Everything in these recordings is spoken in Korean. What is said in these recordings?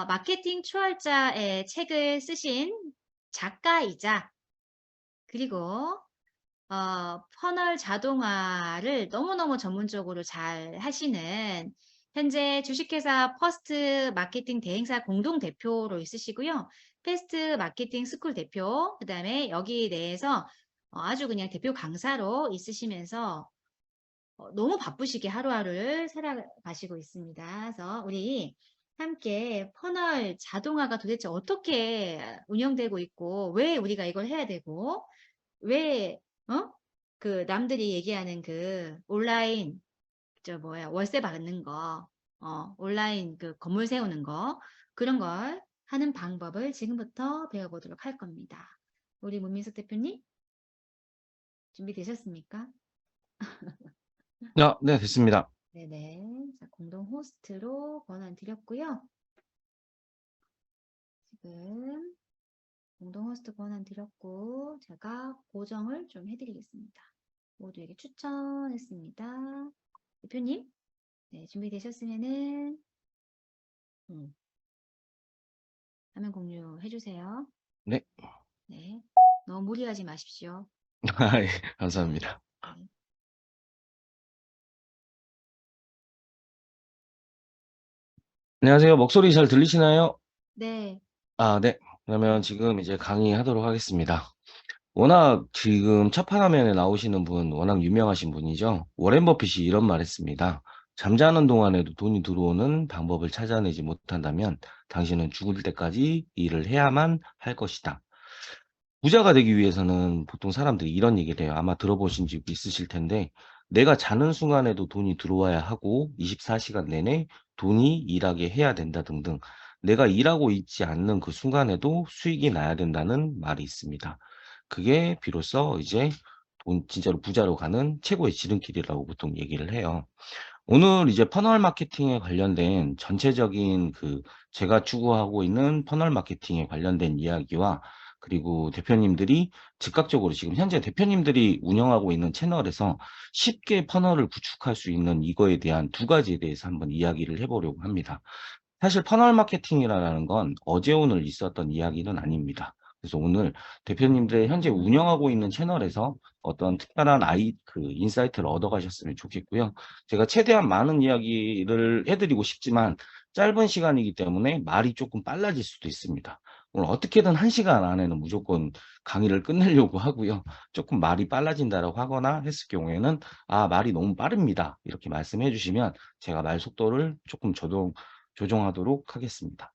마케팅 초월자의 책을 쓰신 작가이자 그리고 퍼널 자동화를 너무너무 전문적으로 잘 하시는 현재 주식회사 퍼스트 마케팅 대행사 공동 대표로 있으시고요. 패스트 마케팅 스쿨 대표, 그다음에 여기 내에서 아주 그냥 대표 강사로 있으시면서 너무 바쁘시게 하루하루를 살아가시고 있습니다. 그래서 우리 함께 퍼널 자동화가 도대체 어떻게 운영되고 있고 왜 우리가 이걸 해야 되고 왜 그 남들이 얘기하는 그 온라인 월세 받는 거 온라인 그 건물 세우는 거 그런 걸 하는 방법을 지금부터 배워보도록 할 겁니다. 우리 문민석 대표님 준비되셨습니까? 네, 됐습니다. 네네. 자, 공동 호스트로 권한 드렸고요. 지금 공동 호스트 권한 드렸고 제가 고정을 좀 해드리겠습니다. 모두에게 추천했습니다. 대표님, 네, 준비되셨으면은 화면 공유해 주세요. 네. 네, 너무 무리하지 마십시오. 예, 감사합니다. 네. 안녕하세요. 목소리 잘 들리시나요? 네. 네. 그러면 지금 이제 강의하도록 하겠습니다. 워낙 지금 첫 화면에 나오시는 분 워낙 유명하신 분이죠. 워렌 버핏이 이런 말 했습니다. 잠자는 동안에도 돈이 들어오는 방법을 찾아내지 못한다면 당신은 죽을 때까지 일을 해야만 할 것이다. 부자가 되기 위해서는 보통 사람들이 이런 얘기를 해요. 아마 들어보신 적 있으실 텐데, 내가 자는 순간에도 돈이 들어와야 하고 24시간 내내 돈이 일하게 해야 된다 등등. 내가 일하고 있지 않는 그 순간에도 수익이 나야 된다는 말이 있습니다. 그게 비로소 이제 진짜로 부자로 가는 최고의 지름길이라고 보통 얘기를 해요. 오늘 이제 퍼널 마케팅에 관련된 전체적인 제가 추구하고 있는 퍼널 마케팅에 관련된 이야기와 그리고 대표님들이 즉각적으로 지금 현재 대표님들이 운영하고 있는 채널에서 쉽게 퍼널을 구축할 수 있는 이거에 대한 두 가지에 대해서 한번 이야기를 해보려고 합니다. 사실 퍼널 마케팅이라는 건 어제 오늘 있었던 이야기는 아닙니다. 그래서 오늘 대표님들 현재 운영하고 있는 채널에서 어떤 특별한 인사이트를 얻어가셨으면 좋겠고요. 제가 최대한 많은 이야기를 해드리고 싶지만 짧은 시간이기 때문에 말이 조금 빨라질 수도 있습니다. 오늘 어떻게든 1시간 안에는 무조건 강의를 끝내려고 하고요. 조금 말이 빨라진다라고 하거나 했을 경우에는 말이 너무 빠릅니다. 이렇게 말씀해 주시면 제가 말 속도를 조금 조정하도록 하겠습니다.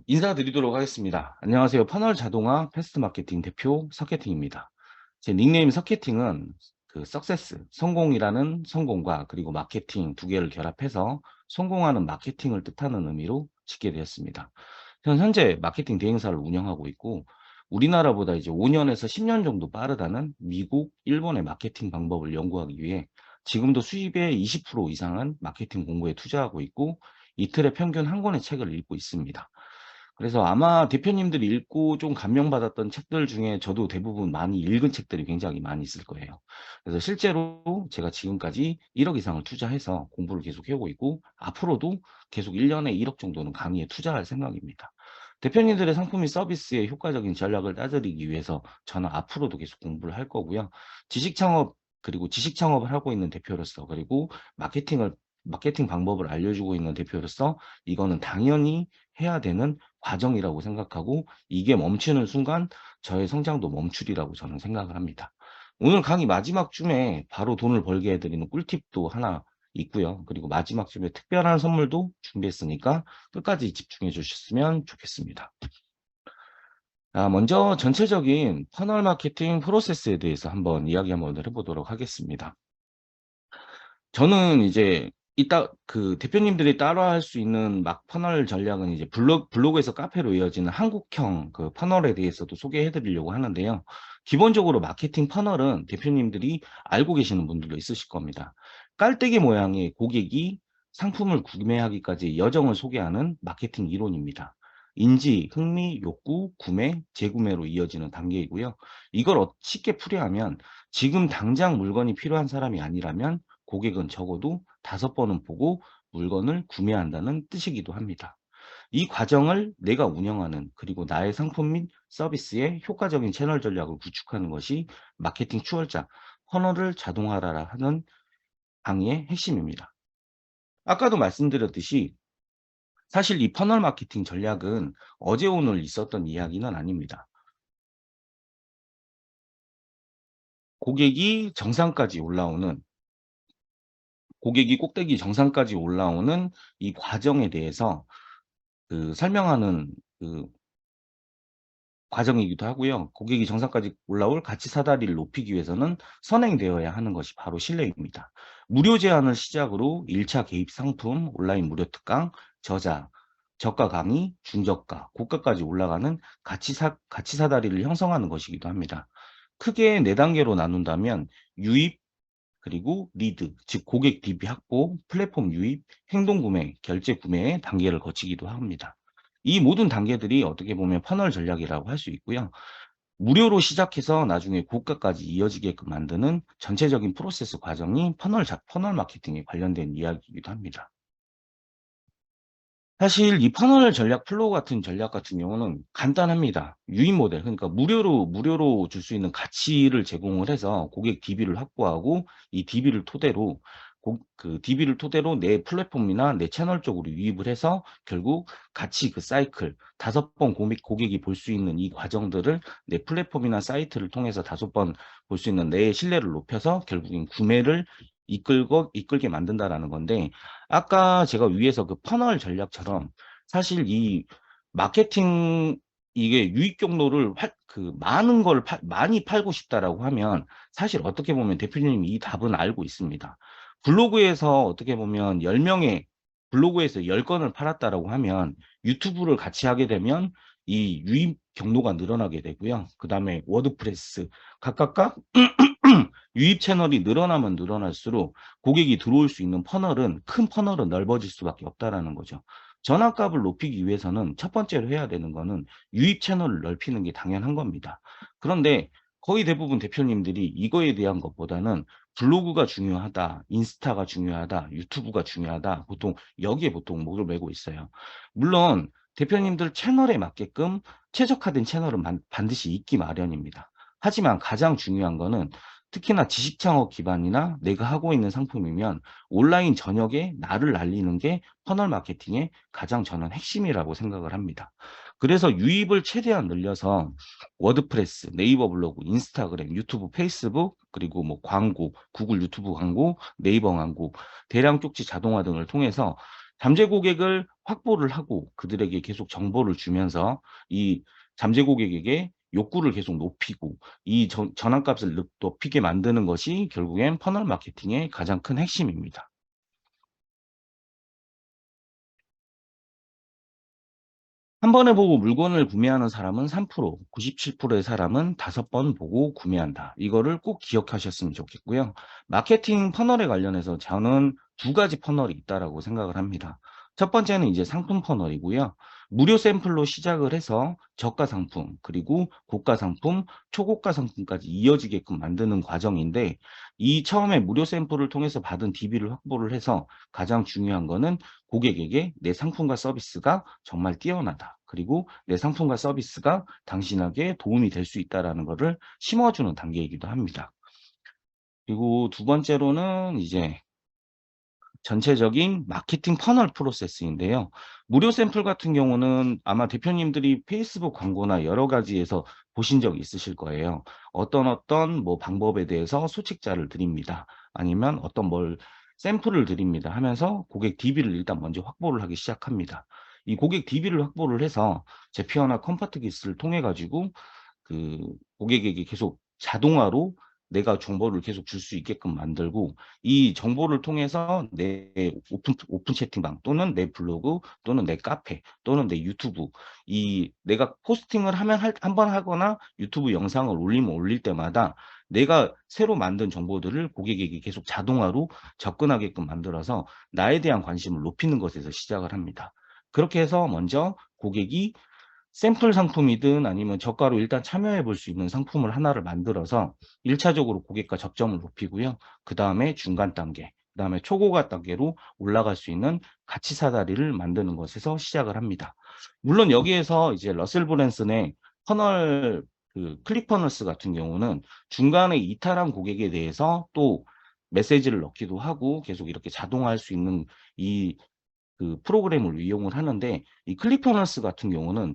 인사드리도록 하겠습니다. 안녕하세요. 퍼널 자동화 패스트 마케팅 대표 서케팅입니다. 제 닉네임 서케팅은 석세스, 성공이라는 성공과 그리고 마케팅 두 개를 결합해서 성공하는 마케팅을 뜻하는 의미로 짓게 되었습니다. 저는 현재 마케팅 대행사를 운영하고 있고 우리나라보다 이제 5년에서 10년 정도 빠르다는 미국, 일본의 마케팅 방법을 연구하기 위해 지금도 수입의 20% 이상은 마케팅 공부에 투자하고 있고 이틀에 평균 한 권의 책을 읽고 있습니다. 그래서 아마 대표님들이 읽고 좀 감명받았던 책들 중에 저도 대부분 많이 읽은 책들이 굉장히 많이 있을 거예요. 그래서 실제로 제가 지금까지 1억 이상을 투자해서 공부를 계속 해오고 있고 앞으로도 계속 1년에 1억 정도는 강의에 투자할 생각입니다. 대표님들의 상품이 서비스의 효과적인 전략을 따져리기 위해서 저는 앞으로도 계속 공부를 할 거고요. 지식 창업을 하고 있는 대표로서 그리고 마케팅 방법을 알려주고 있는 대표로서 이거는 당연히 해야 되는 과정이라고 생각하고 이게 멈추는 순간 저의 성장도 멈추리라고 저는 생각을 합니다. 오늘 강의 마지막 쯤에 바로 돈을 벌게 해드리는 꿀팁도 하나 있고요. 그리고 마지막 쯤에 특별한 선물도 준비했으니까 끝까지 집중해 주셨으면 좋겠습니다. 먼저 전체적인 퍼널 마케팅 프로세스에 대해서 이야기 한번 해보도록 하겠습니다. 저는 이제 대표님들이 따라 할 수 있는 퍼널 전략은 이제 블로그에서 카페로 이어지는 한국형 퍼널에 대해서도 소개해 드리려고 하는데요. 기본적으로 마케팅 퍼널은 대표님들이 알고 계시는 분들도 있으실 겁니다. 깔때기 모양의 고객이 상품을 구매하기까지 여정을 소개하는 마케팅 이론입니다. 인지, 흥미, 욕구, 구매, 재구매로 이어지는 단계이고요. 이걸 쉽게 풀이하면 지금 당장 물건이 필요한 사람이 아니라면 고객은 적어도 5번은 보고 물건을 구매한다는 뜻이기도 합니다. 이 과정을 내가 운영하는, 그리고 나의 상품 및 서비스의 효과적인 채널 전략을 구축하는 것이 마케팅 추월자, 퍼널을 자동화하라 하는 강의의 핵심입니다. 아까도 말씀드렸듯이 사실 이 퍼널 마케팅 전략은 어제 오늘 있었던 이야기는 아닙니다. 고객이 정상까지 올라오는, 고객이 꼭대기 정상까지 올라오는 이 과정에 대해서 설명하는 과정이기도 하고요. 고객이 정상까지 올라올 가치 사다리를 높이기 위해서는 선행되어야 하는 것이 바로 신뢰입니다. 무료 제한을 시작으로 1차 개입 상품, 온라인 무료 특강, 저자, 저가 강의, 중저가, 고가까지 올라가는 가치 사다리를 형성하는 것이기도 합니다. 크게 4단계로 나눈다면 유입, 그리고 리드, 즉 고객 DB 확보, 플랫폼 유입, 행동 구매, 결제 구매의 단계를 거치기도 합니다. 이 모든 단계들이 어떻게 보면 퍼널 전략이라고 할 수 있고요. 무료로 시작해서 나중에 고가까지 이어지게끔 만드는 전체적인 프로세스 과정이 퍼널 마케팅에 관련된 이야기이기도 합니다. 사실 이 퍼널 전략 플로우 같은 전략 같은 경우는 간단합니다. 유인 모델, 그러니까 무료로 줄 수 있는 가치를 제공을 해서 고객 DB를 확보하고 이 DB를 토대로 DB를 토대로 내 플랫폼이나 내 채널 쪽으로 유입을 해서 결국 같이 그 사이클 5번 고객이 볼 수 있는 이 과정들을 내 플랫폼이나 사이트를 통해서 5번 볼 수 있는 내 신뢰를 높여서 결국엔 구매를 이끌게 만든다라는 건데, 아까 제가 위에서 그 퍼널 전략처럼 사실 이 마케팅, 이게 유입 경로를 많은 걸 많이 팔고 싶다라고 하면 사실 어떻게 보면 대표님이 이 답은 알고 있습니다. 블로그에서 어떻게 보면 10명의 블로그에서 10건을 팔았다라고 하면 유튜브를 같이 하게 되면 이 유입 경로가 늘어나게 되고요. 그다음에 워드프레스 각각 유입 채널이 늘어나면 늘어날수록 고객이 들어올 수 있는 큰 퍼널은 넓어질 수밖에 없다라는 거죠. 전환값을 높이기 위해서는 첫 번째로 해야 되는 거는 유입 채널을 넓히는 게 당연한 겁니다. 그런데 거의 대부분 대표님들이 이거에 대한 것보다는 블로그가 중요하다, 인스타가 중요하다, 유튜브가 중요하다, 여기에 보통 목을 메고 있어요. 물론 대표님들 채널에 맞게끔 최적화된 채널은 반드시 있기 마련입니다. 하지만 가장 중요한 거는 특히나 지식 창업 기반이나 내가 하고 있는 상품이면 온라인 전역에 나를 알리는 게 퍼널 마케팅의 가장 저는 핵심이라고 생각을 합니다. 그래서 유입을 최대한 늘려서 워드프레스, 네이버 블로그, 인스타그램, 유튜브, 페이스북, 그리고 뭐 광고, 구글 유튜브 광고, 네이버 광고, 대량 쪽지 자동화 등을 통해서 잠재 고객을 확보를 하고 그들에게 계속 정보를 주면서 이 잠재 고객에게 욕구를 계속 높이고 이 전환값을 높이게 만드는 것이 결국엔 퍼널 마케팅의 가장 큰 핵심입니다. 한 번에 보고 물건을 구매하는 사람은 3%, 97%의 사람은 5번 보고 구매한다. 이거를 꼭 기억하셨으면 좋겠고요. 마케팅 퍼널에 관련해서 저는 2가지 퍼널이 있다라고 생각을 합니다. 첫 번째는 이제 상품 퍼널이고요. 무료 샘플로 시작을 해서 저가 상품, 그리고 고가 상품, 초고가 상품까지 이어지게끔 만드는 과정인데, 이 처음에 무료 샘플을 통해서 받은 DB를 확보를 해서 가장 중요한 거는 고객에게 내 상품과 서비스가 정말 뛰어나다, 그리고 내 상품과 서비스가 당신에게 도움이 될 수 있다라는 것을 심어주는 단계이기도 합니다. 그리고 두 번째로는 이제 전체적인 마케팅 퍼널 프로세스인데요. 무료 샘플 같은 경우는 아마 대표님들이 페이스북 광고나 여러 가지에서 보신 적이 있으실 거예요. 어떤 뭐 방법에 대해서 소책자를 드립니다. 아니면 샘플을 드립니다 하면서 고객 DB를 일단 먼저 확보를 하기 시작합니다. 이 고객 DB를 확보를 해서 제피어나 컴파트기스를 통해 가지고 고객에게 계속 자동화로 내가 정보를 계속 줄 수 있게끔 만들고, 이 정보를 통해서 내 오픈 채팅방 또는 내 블로그 또는 내 카페 또는 내 유튜브, 내가 포스팅을 하면 한 번 하거나 유튜브 영상을 올리면 올릴 때마다 내가 새로 만든 정보들을 고객에게 계속 자동화로 접근하게끔 만들어서 나에 대한 관심을 높이는 것에서 시작을 합니다. 그렇게 해서 먼저 고객이 샘플 상품이든 아니면 저가로 일단 참여해 볼 수 있는 상품을 하나를 만들어서 1차적으로 고객과 접점을 높이고요. 그다음에 중간 단계, 그다음에 초고가 단계로 올라갈 수 있는 가치 사다리를 만드는 것에서 시작을 합니다. 물론 여기에서 이제 러셀 브랜슨의 퍼널 클릭퍼널스 같은 경우는 중간에 이탈한 고객에 대해서 또 메시지를 넣기도 하고 계속 이렇게 자동화할 수 있는 이 프로그램을 이용을 하는데, 이 클릭퍼널스 같은 경우는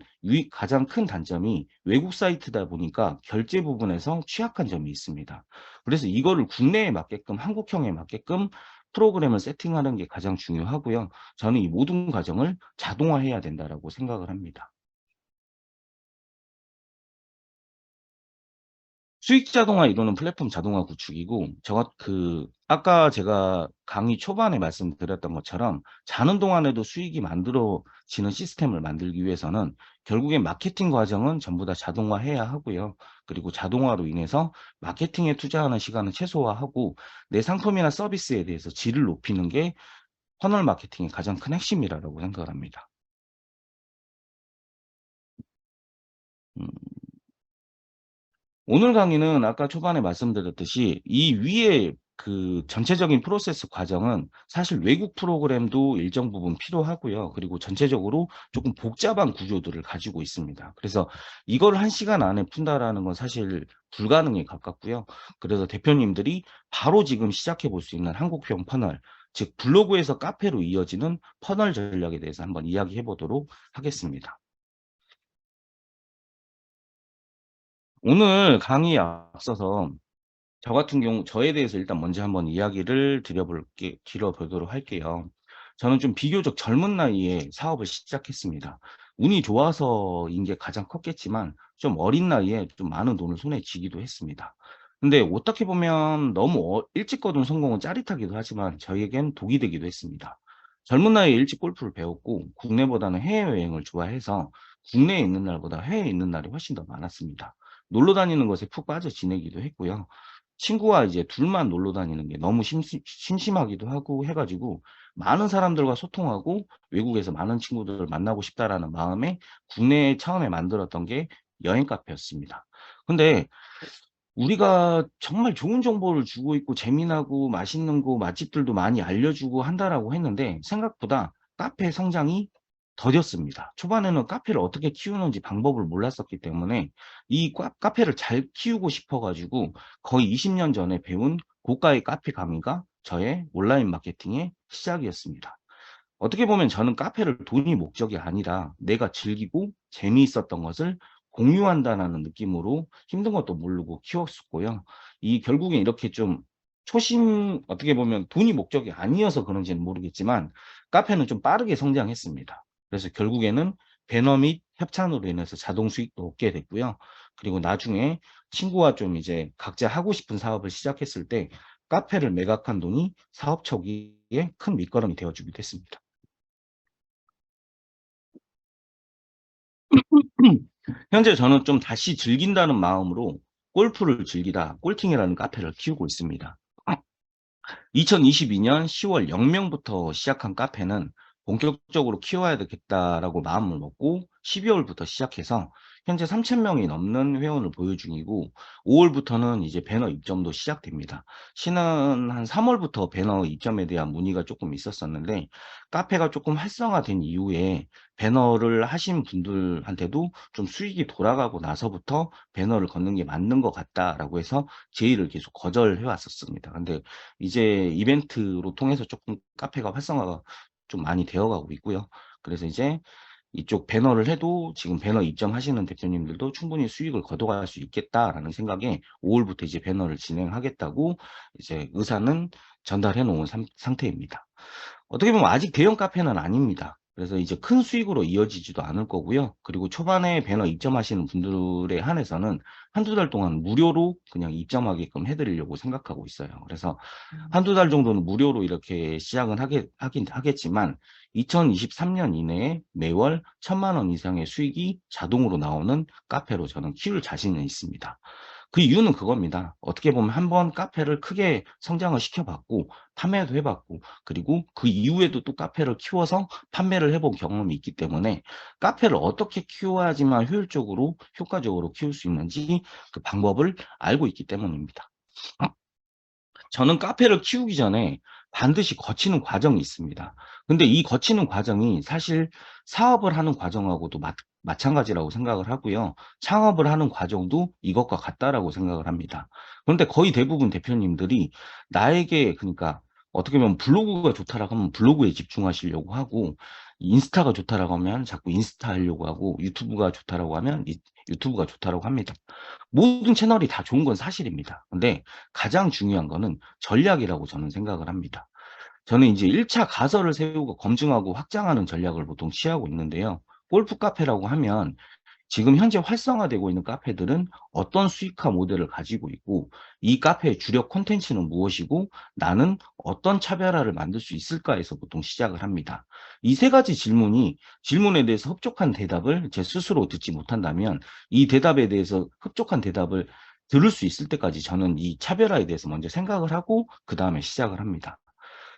가장 큰 단점이 외국 사이트다 보니까 결제 부분에서 취약한 점이 있습니다. 그래서 이거를 국내에 맞게끔, 한국형에 맞게끔 프로그램을 세팅하는 게 가장 중요하고요. 저는 이 모든 과정을 자동화해야 된다라고 생각을 합니다. 수익 자동화 이루는 플랫폼 자동화 구축이고, 아까 제가 강의 초반에 말씀드렸던 것처럼 자는 동안에도 수익이 만들어지는 시스템을 만들기 위해서는 결국엔 마케팅 과정은 전부 다 자동화해야 하고요. 그리고 자동화로 인해서 마케팅에 투자하는 시간을 최소화하고 내 상품이나 서비스에 대해서 질을 높이는 게 퍼널 마케팅의 가장 큰 핵심이라고 생각을 합니다. 음. 오늘 강의는 아까 초반에 말씀드렸듯이 이 위에 전체적인 프로세스 과정은 사실 외국 프로그램도 일정 부분 필요하고요. 그리고 전체적으로 조금 복잡한 구조들을 가지고 있습니다. 그래서 이걸 1시간 안에 푼다라는 건 사실 불가능에 가깝고요. 그래서 대표님들이 바로 지금 시작해 볼 수 있는 한국형 퍼널, 즉 블로그에서 카페로 이어지는 퍼널 전략에 대해서 한번 이야기해 보도록 하겠습니다. 오늘 강의에 앞서서 저 같은 경우 저에 대해서 일단 먼저 한번 이야기를 드려보도록 할게요. 저는 좀 비교적 젊은 나이에 사업을 시작했습니다. 운이 좋아서인 게 가장 컸겠지만 좀 어린 나이에 좀 많은 돈을 손에 쥐기도 했습니다. 근데 어떻게 보면 너무 일찍 거둔 성공은 짜릿하기도 하지만 저에겐 독이 되기도 했습니다. 젊은 나이에 일찍 골프를 배웠고 국내보다는 해외여행을 좋아해서 국내에 있는 날보다 해외에 있는 날이 훨씬 더 많았습니다. 놀러 다니는 것에 푹 빠져 지내기도 했고요. 친구와 이제 둘만 놀러 다니는 게 너무 심심하기도 하고 해 가지고 많은 사람들과 소통하고 외국에서 많은 친구들을 만나고 싶다라는 마음에 국내에 처음에 만들었던 게 여행 카페였습니다. 근데 우리가 정말 좋은 정보를 주고 있고 재미나고 맛있는 곳 맛집들도 많이 알려주고 한다라고 했는데 생각보다 카페 성장이 더뎠습니다. 초반에는 카페를 어떻게 키우는지 방법을 몰랐었기 때문에 이 카페를 잘 키우고 싶어 가지고 거의 20년 전에 배운 고가의 카페 강의가 저의 온라인 마케팅의 시작이었습니다. 어떻게 보면 저는 카페를 돈이 목적이 아니라 내가 즐기고 재미있었던 것을 공유한다라는 느낌으로 힘든 것도 모르고 키웠었고요. 결국엔 이렇게 좀 어떻게 보면 돈이 목적이 아니어서 그런지는 모르겠지만 카페는 좀 빠르게 성장했습니다. 그래서 결국에는 배너 및 협찬으로 인해서 자동 수익도 얻게 됐고요. 그리고 나중에 친구와 좀 이제 각자 하고 싶은 사업을 시작했을 때 카페를 매각한 돈이 사업 초기에 큰 밑거름이 되어 주기도 했습니다. 현재 저는 좀 다시 즐긴다는 마음으로 골프를 즐기다 꼴팅이라는 카페를 키우고 있습니다. 2022년 10월 0명부터 시작한 카페는 본격적으로 키워야 되겠다라고 마음을 먹고 12월부터 시작해서 현재 3,000명이 넘는 회원을 보유 중이고 5월부터는 이제 배너 입점도 시작됩니다. 신은 한 3월부터 배너 입점에 대한 문의가 조금 있었었는데 카페가 조금 활성화된 이후에 배너를 하신 분들한테도 좀 수익이 돌아가고 나서부터 배너를 걷는 게 맞는 것 같다라고 해서 제의를 계속 거절해 왔었습니다. 근데 이제 이벤트로 통해서 조금 카페가 활성화가 좀 많이 되어 가고 있고요. 그래서 이제 이쪽 배너를 해도 지금 배너 입점하시는 대표님들도 충분히 수익을 거둬갈 수 있겠다라는 생각에 5 월부터 이제 배너를 진행하겠다고 이제 의사는 전달해 놓은 상태입니다. 어떻게 보면 아직 대형 카페는 아닙니다. 그래서 이제 큰 수익으로 이어지지도 않을 거고요. 그리고 초반에 배너 입점하시는 분들에 한해서는 한두 달 동안 무료로 그냥 입점하게끔 해 드리려고 생각하고 있어요. 그래서 한두 달 정도는 무료로 이렇게 시작은 하긴 하겠지만 2023년 이내에 매월 1,000만 원 이상의 수익이 자동으로 나오는 카페로 저는 키울 자신은 있습니다. 그 이유는 그겁니다. 어떻게 보면 한번 카페를 크게 성장을 시켜봤고 판매도 해봤고 그리고 그 이후에도 또 카페를 키워서 판매를 해본 경험이 있기 때문에 카페를 어떻게 키워야지만 효율적으로 효과적으로 키울 수 있는지 그 방법을 알고 있기 때문입니다. 저는 카페를 키우기 전에 반드시 거치는 과정이 있습니다. 근데 이 거치는 과정이 사실 사업을 하는 과정하고도 마찬가지라고 생각을 하고요. 창업을 하는 과정도 이것과 같다라고 생각을 합니다. 그런데 거의 대부분 대표님들이 나에게 그러니까 어떻게 보면 블로그가 좋다라고 하면 블로그에 집중하시려고 하고 인스타가 좋다라고 하면 자꾸 인스타 하려고 하고 유튜브가 좋다라고 하면 유튜브가 좋다라고 합니다. 모든 채널이 다 좋은 건 사실입니다. 근데 가장 중요한 거는 전략이라고 저는 생각을 합니다. 저는 이제 1차 가설을 세우고 검증하고 확장하는 전략을 보통 취하고 있는데요. 골프 카페라고 하면 지금 현재 활성화되고 있는 카페들은 어떤 수익화 모델을 가지고 있고 이 카페의 주력 콘텐츠는 무엇이고 나는 어떤 차별화를 만들 수 있을까에서 보통 시작을 합니다. 이 세 가지 질문에 대해서 흡족한 대답을 제 스스로 듣지 못한다면 이 대답에 대해서 흡족한 대답을 들을 수 있을 때까지 저는 이 차별화에 대해서 먼저 생각을 하고 그 다음에 시작을 합니다.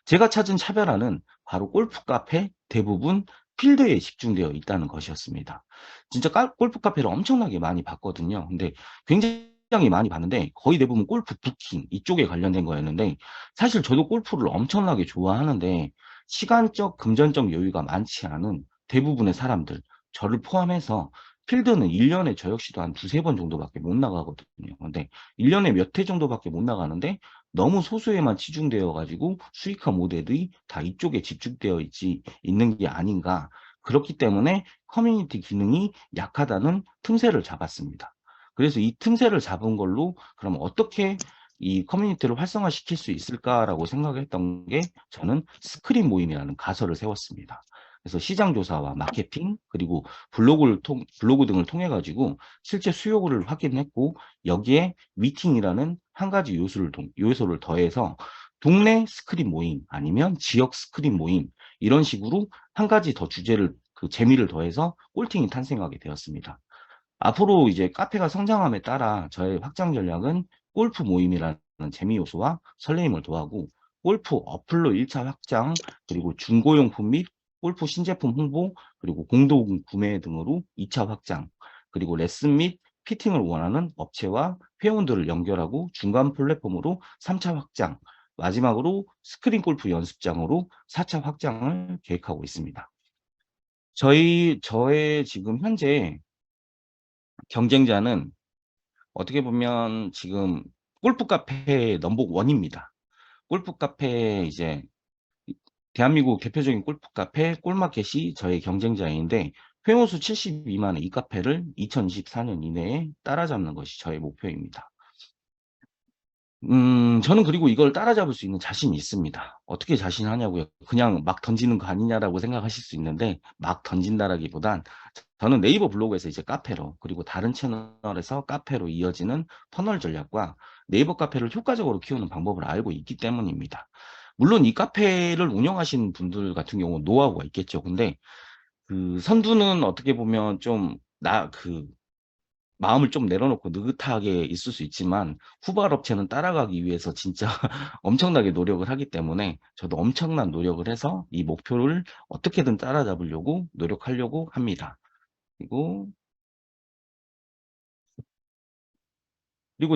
제가 찾은 차별화는 바로 골프 카페 대부분 필드에 집중되어 있다는 것이었습니다. 진짜 골프 카페를 엄청나게 많이 봤거든요. 근데 굉장히 많이 봤는데 거의 대부분 골프 부킹 이쪽에 관련된 거였는데 사실 저도 골프를 엄청나게 좋아하는데 시간적, 금전적 여유가 많지 않은 대부분의 사람들, 저를 포함해서 필드는 1년에 저 역시도 한 두세 번 정도밖에 못 나가거든요. 근데 1년에 몇 회 정도밖에 못 나가는데 너무 소수에만 치중되어 가지고 수익화 모델이 다 이쪽에 집중되어 있는 게 아닌가. 그렇기 때문에 커뮤니티 기능이 약하다는 틈새를 잡았습니다. 그래서 이 틈새를 잡은 걸로 그럼 어떻게 이 커뮤니티를 활성화시킬 수 있을까라고 생각을 했던 게 저는 스크린 모임이라는 가설을 세웠습니다. 그래서 시장 조사와 마케팅 그리고 블로그 등을 통해 가지고 실제 수요를 확인했고 여기에 미팅이라는 한 가지 요소를 더해서 동네 스크린 모임 아니면 지역 스크린 모임 이런 식으로 한 가지 더 주제를 그 재미를 더해서 꼴팅이 탄생하게 되었습니다. 앞으로 이제 카페가 성장함에 따라 저의 확장 전략은 골프 모임이라는 재미 요소와 설레임을 더하고 골프 어플로 1차 확장 그리고 중고용품 및 골프 신제품 홍보 그리고 공동 구매 등으로 2차 확장 그리고 레슨 및 피팅을 원하는 업체와 회원들을 연결하고 중간 플랫폼으로 3차 확장 마지막으로 스크린 골프 연습장으로 4차 확장을 계획하고 있습니다. 저의 지금 현재 경쟁자는 어떻게 보면 지금 골프 카페 넘버 원입니다. 골프 카페 이제 대한민국 대표적인 골프 카페 꿀마켓이 저의 경쟁자인데 회원 수 70 미만의 이 카페를 2024년 이내에 따라잡는 것이 저의 목표입니다. 저는 그리고 이걸 따라잡을 수 있는 자신이 있습니다. 어떻게 자신하냐고요? 그냥 막 던지는 거 아니냐라고 생각하실 수 있는데 막 던진다라기보단 저는 네이버 블로그에서 이제 카페로 그리고 다른 채널에서 카페로 이어지는 터널 전략과 네이버 카페를 효과적으로 키우는 방법을 알고 있기 때문입니다. 물론 이 카페를 운영하시는 분들 같은 경우는 노하우가 있겠죠. 근데 그 선두는 어떻게 보면 좀 마음을 좀 내려놓고 느긋하게 있을 수 있지만 후발 업체는 따라가기 위해서 진짜 엄청나게 노력을 하기 때문에 저도 엄청난 노력을 해서 이 목표를 어떻게든 따라잡으려고 노력하려고 합니다. 그리고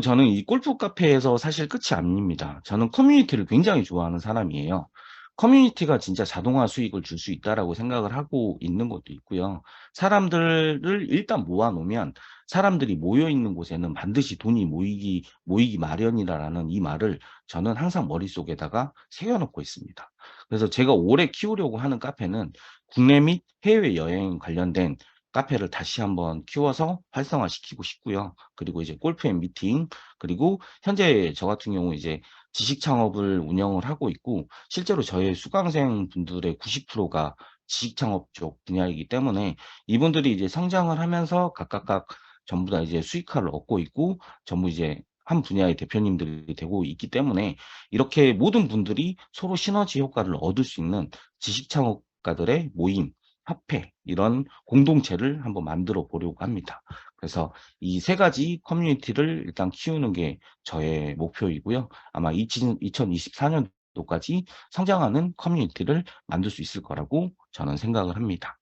저는 이 골프 카페에서 사실 끝이 아닙니다. 저는 커뮤니티를 굉장히 좋아하는 사람이에요. 커뮤니티가 진짜 자동화 수익을 줄 수 있다라고 생각을 하고 있는 것도 있고요. 사람들을 일단 모아 놓으면 사람들이 모여 있는 곳에는 반드시 돈이 모이기 마련이라는 이 말을 저는 항상 머릿속에다가 새겨 놓고 있습니다. 그래서 제가 올해 키우려고 하는 카페는 국내 및 해외 여행 관련된 카페를 다시 한번 키워서 활성화시키고 싶고요. 그리고 이제 골프 앤 미팅 그리고 현재 저 같은 경우 이제 지식 창업을 운영을 하고 있고 실제로 저희 수강생 분들의 90%가 지식 창업 쪽 분야이기 때문에 이분들이 이제 성장을 하면서 각각 전부 다 이제 수익화를 얻고 있고 전부 이제 한 분야의 대표님들이 되고 있기 때문에 이렇게 모든 분들이 서로 시너지 효과를 얻을 수 있는 지식 창업가들의 모임 협회 이런 공동체를 한번 만들어 보려고 합니다. 그래서 이 세 가지 커뮤니티를 일단 키우는 게 저의 목표이고요. 아마 2024년도까지 성장하는 커뮤니티를 만들 수 있을 거라고 저는 생각을 합니다.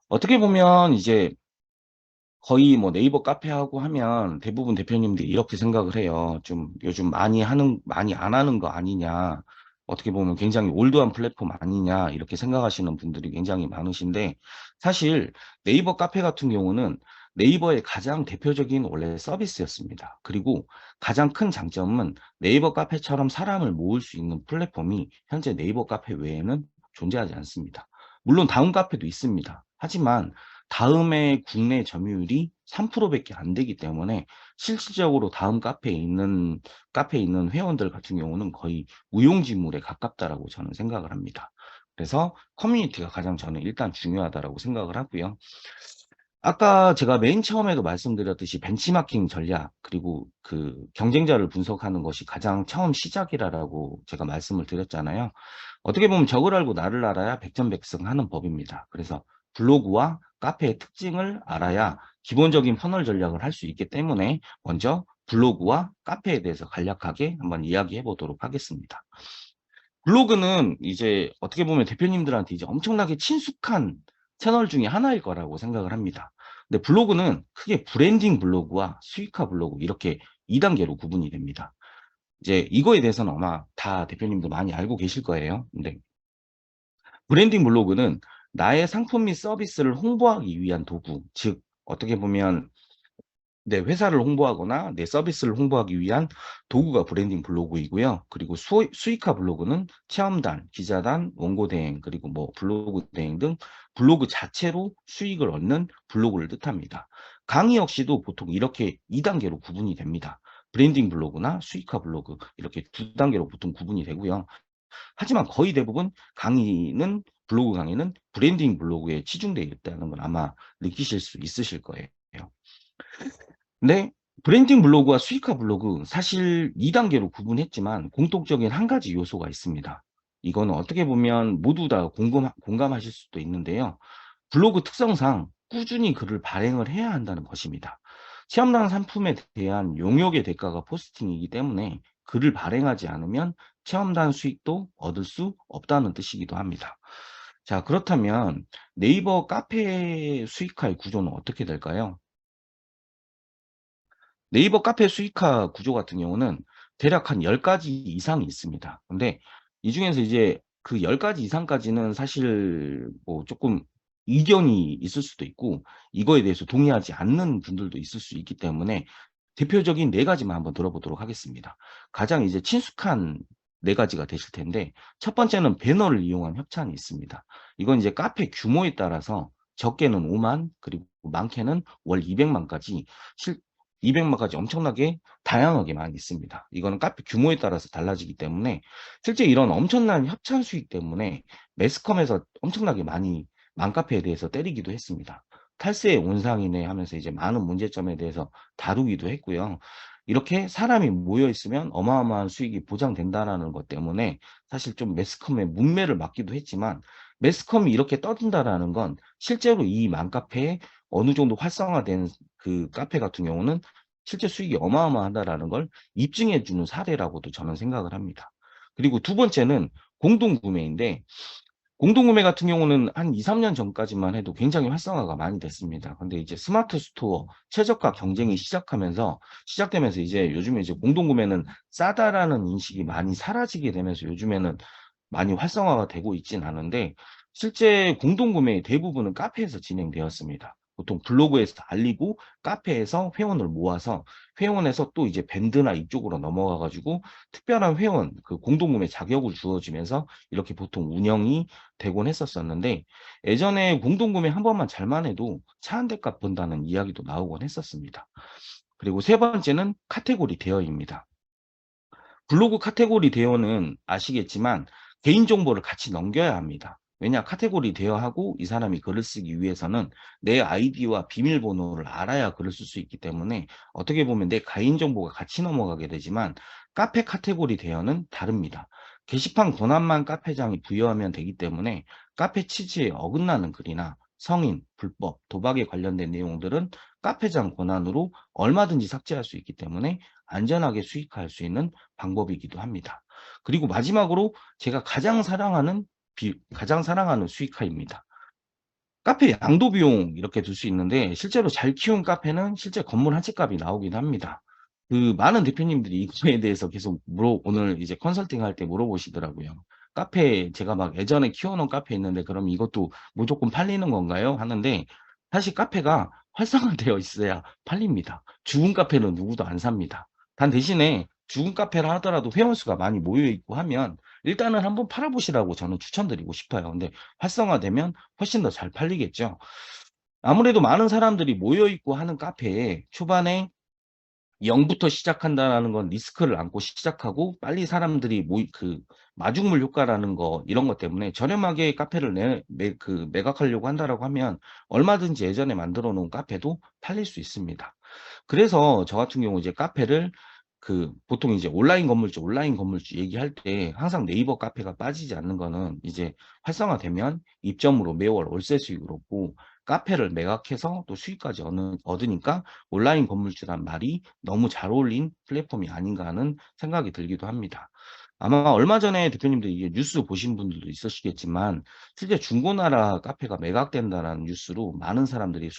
어떻게 보면 이제 거의 뭐 네이버 카페하고 하면 대부분 대표님들이 이렇게 생각을 해요. 좀 요즘 많이 안 하는 거 아니냐. 어떻게 보면 굉장히 올드한 플랫폼 아니냐. 이렇게 생각하시는 분들이 굉장히 많으신데 사실 네이버 카페 같은 경우는 네이버의 가장 대표적인 원래 서비스였습니다. 그리고 가장 큰 장점은 네이버 카페처럼 사람을 모을 수 있는 플랫폼이 현재 네이버 카페 외에는 존재하지 않습니다. 물론 다운 카페도 있습니다. 하지만 다음의 국내 점유율이 3%밖에 안 되기 때문에 실질적으로 다음 카페에 있는 회원들 같은 경우는 거의 무용지물에 가깝다라고 저는 생각을 합니다. 그래서 커뮤니티가 가장 저는 일단 중요하다라고 생각을 하고요. 아까 제가 맨 처음에도 말씀드렸듯이 벤치마킹 전략 그리고 그 경쟁자를 분석하는 것이 가장 처음 시작이라고 제가 말씀을 드렸잖아요. 어떻게 보면 적을 알고 나를 알아야 백전백승하는 법입니다. 그래서 블로그와 카페의 특징을 알아야 기본적인 퍼널 전략을 할 수 있기 때문에 먼저 블로그와 카페에 대해서 간략하게 한번 이야기해 보도록 하겠습니다. 블로그는 이제 어떻게 보면 대표님들한테 이제 엄청나게 친숙한 채널 중에 하나일 거라고 생각을 합니다. 근데 블로그는 크게 브랜딩 블로그와 수익화 블로그 이렇게 2단계로 구분이 됩니다. 이제 이거에 대해서는 아마 다 대표님도 많이 알고 계실 거예요. 근데 브랜딩 블로그는 나의 상품 및 서비스를 홍보하기 위한 도구, 즉 어떻게 보면 내 회사를 홍보하거나 내 서비스를 홍보하기 위한 도구가 브랜딩 블로그이고요. 그리고 수익화 블로그는 체험단, 기자단, 원고 대행, 그리고 뭐 블로그 대행 등 블로그 자체로 수익을 얻는 블로그를 뜻합니다. 강의 역시도 보통 이렇게 2단계로 구분이 됩니다. 브랜딩 블로그나 수익화 블로그 이렇게 2단계로 보통 구분이 되고요. 하지만 거의 대부분 블로그 강의는 브랜딩 블로그에 치중되어 있다는 걸 아마 느끼실 수 있으실 거예요. 근데 브랜딩 블로그와 수익화 블로그 사실 2단계로 구분했지만 공통적인 한 가지 요소가 있습니다. 이거는 어떻게 보면 모두 다 공감하실 수도 있는데요. 블로그 특성상 꾸준히 글을 발행을 해야 한다는 것입니다. 체험단 상품에 대한 용역의 대가가 포스팅이기 때문에 글을 발행하지 않으면 체험단 수익도 얻을 수 없다는 뜻이기도 합니다. 자, 그렇다면 네이버 카페 수익화의 구조는 어떻게 될까요? 네이버 카페 수익화 구조 같은 경우는 대략 한 10가지 이상이 있습니다. 근데 이 중에서 이제 그 10가지 이상까지는 사실 뭐 조금 이견이 있을 수도 있고 이거에 대해서 동의하지 않는 분들도 있을 수 있기 때문에 대표적인 4가지만 한번 들어보도록 하겠습니다. 가장 이제 친숙한 4가지가 되실 텐데 첫 번째는 배너를 이용한 협찬이 있습니다. 이건 이제 카페 규모에 따라서 적게는 5만 그리고 많게는 월 200만까지 200만까지 엄청나게 다양하게 많이 있습니다. 이거는 카페 규모에 따라서 달라지기 때문에 실제 이런 엄청난 협찬 수익 때문에 매스컴에서 엄청나게 많이 맘카페에 대해서 때리기도 했습니다. 탈세의 온상이네 하면서 이제 많은 문제점에 대해서 다루기도 했고요. 이렇게 사람이 모여 있으면 어마어마한 수익이 보장된다라는 것 때문에 사실 좀 매스컴의 문매를 맞기도 했지만 매스컴이 이렇게 떠든다라는 건 실제로 이 맘카페에 어느 정도 활성화된 그 카페 같은 경우는 실제 수익이 어마어마하다라는 걸 입증해 주는 사례라고도 저는 생각을 합니다. 그리고 두 번째는 공동구매인데 공동구매 같은 경우는 한 2-3년 전까지만 해도 굉장히 활성화가 많이 됐습니다. 근데 이제 스마트 스토어, 최저가 경쟁이 시작되면서 이제 요즘에 이제 공동구매는 싸다라는 인식이 많이 사라지게 되면서 요즘에는 많이 활성화가 되고 있진 않은데 실제 공동구매의 대부분은 카페에서 진행되었습니다. 보통 블로그에서 알리고 카페에서 회원을 모아서 회원에서 또 이제 밴드나 이쪽으로 넘어가 가지고 특별한 회원 그 공동구매 자격을 주어지면서 이렇게 보통 운영이 되곤 했었었는데 예전에 공동구매 한 번만 잘만 해도 차 한 대 값 번다는 이야기도 나오곤 했었습니다. 그리고 세 번째는 카테고리 대여입니다. 블로그 카테고리 대여는 아시겠지만 개인정보를 같이 넘겨야 합니다. 왜냐 카테고리 대여하고 이 사람이 글을 쓰기 위해서는 내 아이디와 비밀번호를 알아야 글을 쓸 수 있기 때문에 어떻게 보면 내 개인정보가 같이 넘어가게 되지만 카페 카테고리 대여는 다릅니다. 게시판 권한만 카페장이 부여하면 되기 때문에 카페 취지에 어긋나는 글이나 성인, 불법, 도박에 관련된 내용들은 카페장 권한으로 얼마든지 삭제할 수 있기 때문에 안전하게 수익할 수 있는 방법이기도 합니다. 그리고 마지막으로 제가 가장 사랑하는 수익화입니다. 카페 양도 비용 이렇게 둘 수 있는데 실제로 잘 키운 카페는 실제 건물 한 채 값이 나오긴 합니다. 많은 대표님들이 이거에 대해서 계속 오늘 이제 컨설팅할 때 물어보시더라고요. "카페 제가 막 예전에 키워 놓은 카페 있는데 그럼 이것도 무조건 팔리는 건가요?" 하는데 사실 카페가 활성화되어 있어야 팔립니다. 죽은 카페는 누구도 안 삽니다. 단 대신에 죽은 카페라 하더라도 회원 수가 많이 모여 있고 하면 일단은 한번 팔아 보시라고 저는 추천드리고 싶어요. 근데 활성화되면 훨씬 더 잘 팔리겠죠. 아무래도 많은 사람들이 모여 있고 하는 카페에 초반에 0 부터 시작한다라는 건 리스크를 안고 시작하고 빨리 사람들이 마중물 효과라는 거 이런 것 때문에 저렴하게 카페를 매각하려고 한다라고 하면 얼마든지 예전에 만들어 놓은 카페도 팔릴 수 있습니다. 그래서 저 같은 경우 이제 카페를 보통 이제 온라인 건물주 얘기할 때 항상 네이버 카페가 빠지지 않는 거는 이제 활성화되면 입점으로 매월 월세 수익을 얻고 카페를 매각해서 또 수익까지 얻으니까 온라인 건물주란 말이 너무 잘 어울린 플랫폼이 아닌가 하는 생각이 들기도 합니다. 아마 얼마 전에 대표님들 이게 뉴스 보신 분들도 있으시겠지만 실제 중고나라 카페가 매각된다라는 뉴스로 많은 사람들이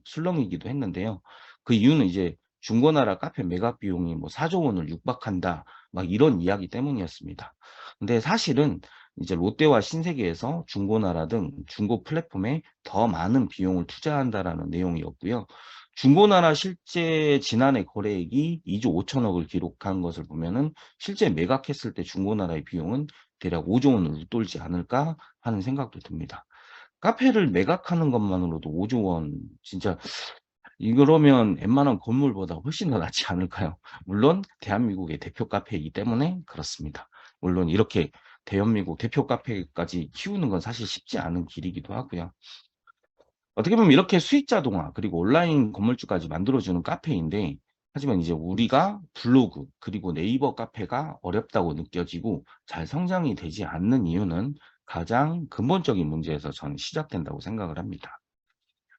술렁이기도 했는데요. 그 이유는 이제 중고나라 카페 매각 비용이 뭐 4조 원을 육박한다. 막 이런 이야기 때문이었습니다. 근데 사실은 이제 롯데와 신세계에서 중고나라 등 중고 플랫폼에 더 많은 비용을 투자한다라는 내용이었고요. 중고나라 실제 지난해 거래액이 2조 5천억을 기록한 것을 보면은 실제 매각했을 때 중고나라의 비용은 대략 5조 원을 웃돌지 않을까 하는 생각도 듭니다. 카페를 매각하는 것만으로도 5조 원 진짜 이러면 웬만한 건물보다 훨씬 더 낫지 않을까요? 물론 대한민국의 대표 카페이기 때문에 그렇습니다. 물론 이렇게 대한민국 대표 카페까지 키우는 건 사실 쉽지 않은 길이기도 하고요. 어떻게 보면 이렇게 수익 자동화 그리고 온라인 건물주까지 만들어주는 카페인데 하지만 이제 우리가 블로그 그리고 네이버 카페가 어렵다고 느껴지고 잘 성장이 되지 않는 이유는 가장 근본적인 문제에서 저는 시작된다고 생각을 합니다.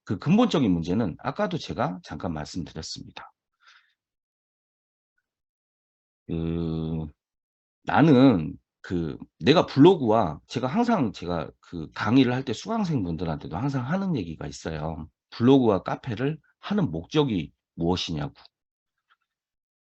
그 근본적인 문제는 아까도 제가 잠깐 말씀드렸습니다. 그 나는 내가 블로그와 제가 강의를 할 때 수강생분들한테도 항상 하는 얘기가 있어요. 블로그와 카페를 하는 목적이 무엇이냐고.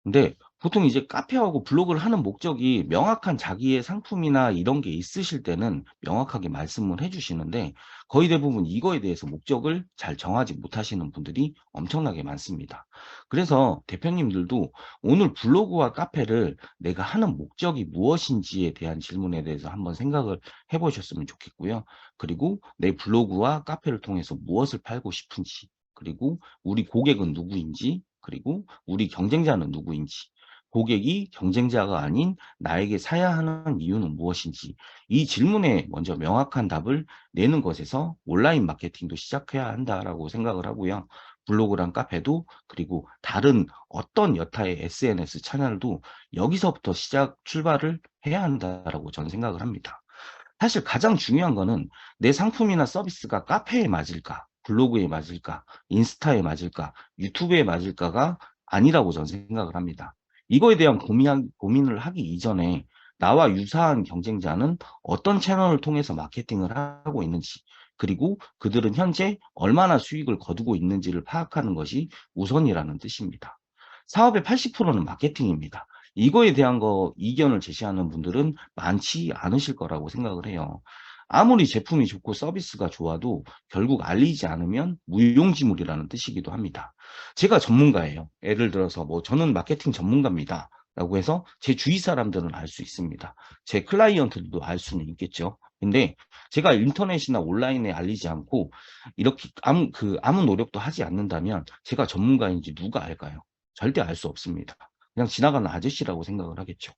근데 보통 이제 카페하고 블로그를 하는 목적이 명확한 자기의 상품이나 이런 게 있으실 때는 명확하게 말씀을 해 주시는데 거의 대부분 이거에 대해서 목적을 잘 정하지 못하시는 분들이 엄청나게 많습니다. 그래서 대표님들도 오늘 블로그와 카페를 내가 하는 목적이 무엇인지에 대한 질문에 대해서 한번 생각을 해 보셨으면 좋겠고요. 그리고 내 블로그와 카페를 통해서 무엇을 팔고 싶은지, 그리고 우리 고객은 누구인지, 그리고 우리 경쟁자는 누구인지, 고객이 경쟁자가 아닌 나에게 사야 하는 이유는 무엇인지, 이 질문에 먼저 명확한 답을 내는 것에서 온라인 마케팅도 시작해야 한다라고 생각을 하고요. 블로그랑 카페도 그리고 다른 어떤 여타의 SNS 채널도 여기서부터 출발을 해야 한다라고 저는 생각을 합니다. 사실 가장 중요한 거는 내 상품이나 서비스가 카페에 맞을까, 블로그에 맞을까, 인스타에 맞을까, 유튜브에 맞을까가 아니라고 저는 생각을 합니다. 이거에 대한 고민을 하기 이전에 나와 유사한 경쟁자는 어떤 채널을 통해서 마케팅을 하고 있는지, 그리고 그들은 현재 얼마나 수익을 거두고 있는지를 파악하는 것이 우선이라는 뜻입니다. 사업의 80%는 마케팅입니다. 이거에 대한 이견을 제시하는 분들은 많지 않으실 거라고 생각을 해요. 아무리 제품이 좋고 서비스가 좋아도 결국 알리지 않으면 무용지물이라는 뜻이기도 합니다. 제가 전문가예요. 예를 들어서 뭐 저는 마케팅 전문가입니다. 라고 해서 제 주위 사람들은 알 수 있습니다. 제 클라이언트들도 알 수는 있겠죠. 근데 제가 인터넷이나 온라인에 알리지 않고 이렇게 아무 노력도 하지 않는다면 제가 전문가인지 누가 알까요? 절대 알 수 없습니다. 그냥 지나가는 아저씨라고 생각을 하겠죠.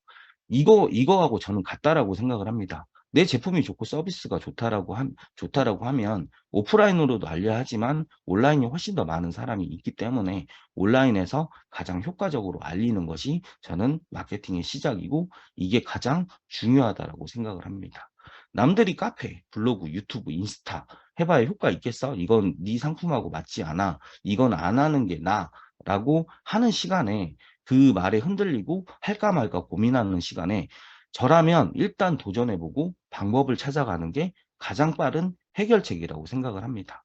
이거하고 저는 같다라고 생각을 합니다. 내 제품이 좋고 서비스가 좋다라고 하면 오프라인으로도 알려야 하지만 온라인이 훨씬 더 많은 사람이 있기 때문에 온라인에서 가장 효과적으로 알리는 것이 저는 마케팅의 시작이고 이게 가장 중요하다라고 생각을 합니다. 남들이 카페, 블로그, 유튜브, 인스타 해봐야 효과 있겠어? 이건 네 상품하고 맞지 않아. 이건 안 하는 게 나라고 하는 시간에 그 말에 흔들리고 할까 말까 고민하는 시간에 저라면 일단 도전해보고 방법을 찾아가는 게 가장 빠른 해결책이라고 생각을 합니다.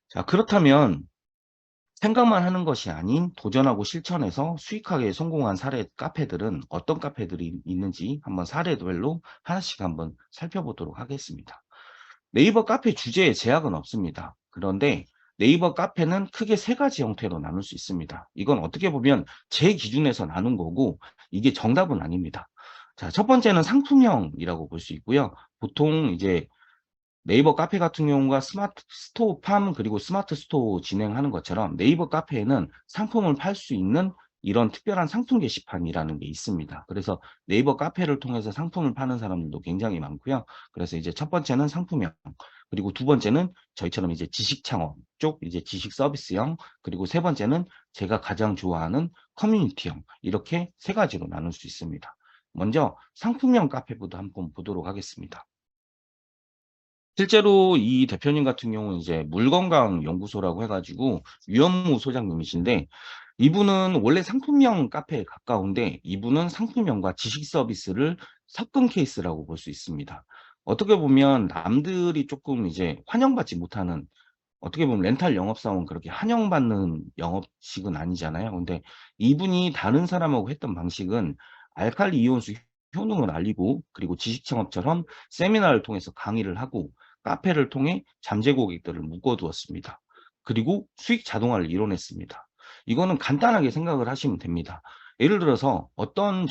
자, 그렇다면 생각만 하는 것이 아닌 도전하고 실천해서 수익하게 성공한 사례 카페들은 어떤 카페들이 있는지 한번 사례별로 하나씩 한번 살펴보도록 하겠습니다. 네이버 카페 주제에 제약은 없습니다. 그런데 네이버 카페는 크게 세 가지 형태로 나눌 수 있습니다. 이건 어떻게 보면 제 기준에서 나눈 거고 이게 정답은 아닙니다. 자, 첫 번째는 상품형이라고 볼 수 있고요. 보통 이제 네이버 카페 같은 경우가 스마트 스토어 팜 그리고 스마트 스토어 진행하는 것처럼 네이버 카페에는 상품을 팔 수 있는 이런 특별한 상품 게시판이라는 게 있습니다. 그래서 네이버 카페를 통해서 상품을 파는 사람들도 굉장히 많고요. 그래서 이제 첫 번째는 상품형, 그리고 두 번째는 저희처럼 이제 지식 창업 쪽, 이제 지식 서비스형, 그리고 세 번째는 제가 가장 좋아하는 커뮤니티형, 이렇게 세 가지로 나눌 수 있습니다. 먼저 상품형 카페부터 한번 보도록 하겠습니다. 실제로 이 대표님 같은 경우는 이제 물건강 연구소라고 해가지고 유현무 소장님이신데, 이분은 원래 상품형 카페에 가까운데 이분은 상품형과 지식 서비스를 섞은 케이스라고 볼 수 있습니다. 어떻게 보면 남들이 조금 이제 환영받지 못하는, 어떻게 보면 렌탈 영업사원 그렇게 환영받는 영업식은 아니잖아요. 근데 이분이 다른 사람하고 했던 방식은 알칼리 이온수 효능을 알리고, 그리고 지식창업처럼 세미나를 통해서 강의를 하고 카페를 통해 잠재 고객들을 묶어두었습니다. 그리고 수익 자동화를 이뤄냈습니다. 이거는 간단하게 생각을 하시면 됩니다. 예를 들어서 어떤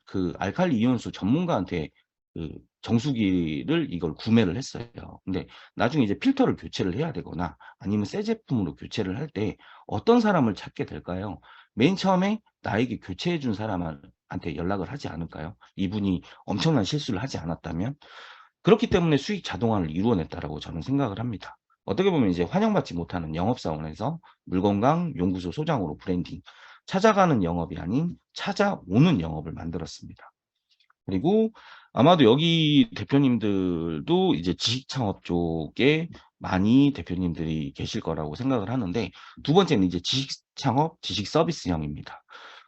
그 알칼리 이온수 전문가한테 그 정수기를 이걸 구매를 했어요. 근데 나중에 이제 필터를 교체를 해야 되거나 아니면 새 제품으로 교체를 할 때 어떤 사람을 찾게 될까요? 맨 처음에 나에게 교체해 준 사람한테 연락을 하지 않을까요? 이분이 엄청난 실수를 하지 않았다면. 그렇기 때문에 수익 자동화를 이루어냈다라고 저는 생각을 합니다. 어떻게 보면 이제 환영받지 못하는 영업사원에서 물건강 연구소 소장으로 브랜딩, 찾아가는 영업이 아닌 찾아오는 영업을 만들었습니다. 그리고 아마도 여기 대표님들도 이제 지식 창업 쪽에 많이 대표님들이 계실 거라고 생각을 하는데, 두 번째는 이제 지식 창업, 지식 서비스형입니다.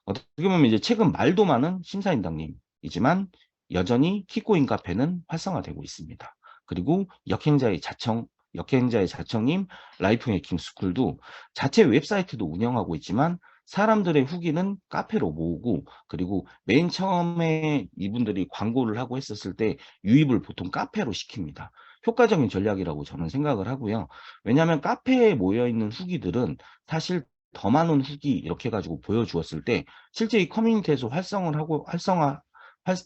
어떻게 보면 이제 최근 말도 많은 심사인당님이지만 여전히 키코인 카페는 활성화되고 있습니다. 그리고 역행자의 자청인 라이프 해킹 스쿨도 자체 웹사이트도 운영하고 있지만 사람들의 후기는 카페로 모으고, 그리고 맨 처음에 이분들이 광고를 하고 했었을 때 유입을 보통 카페로 시킵니다. 효과적인 전략이라고 저는 생각을 하고요. 왜냐하면 카페에 모여 있는 후기들은 사실 더 많은 후기 이렇게 해가지고 보여주었을 때 실제 이 커뮤니티에서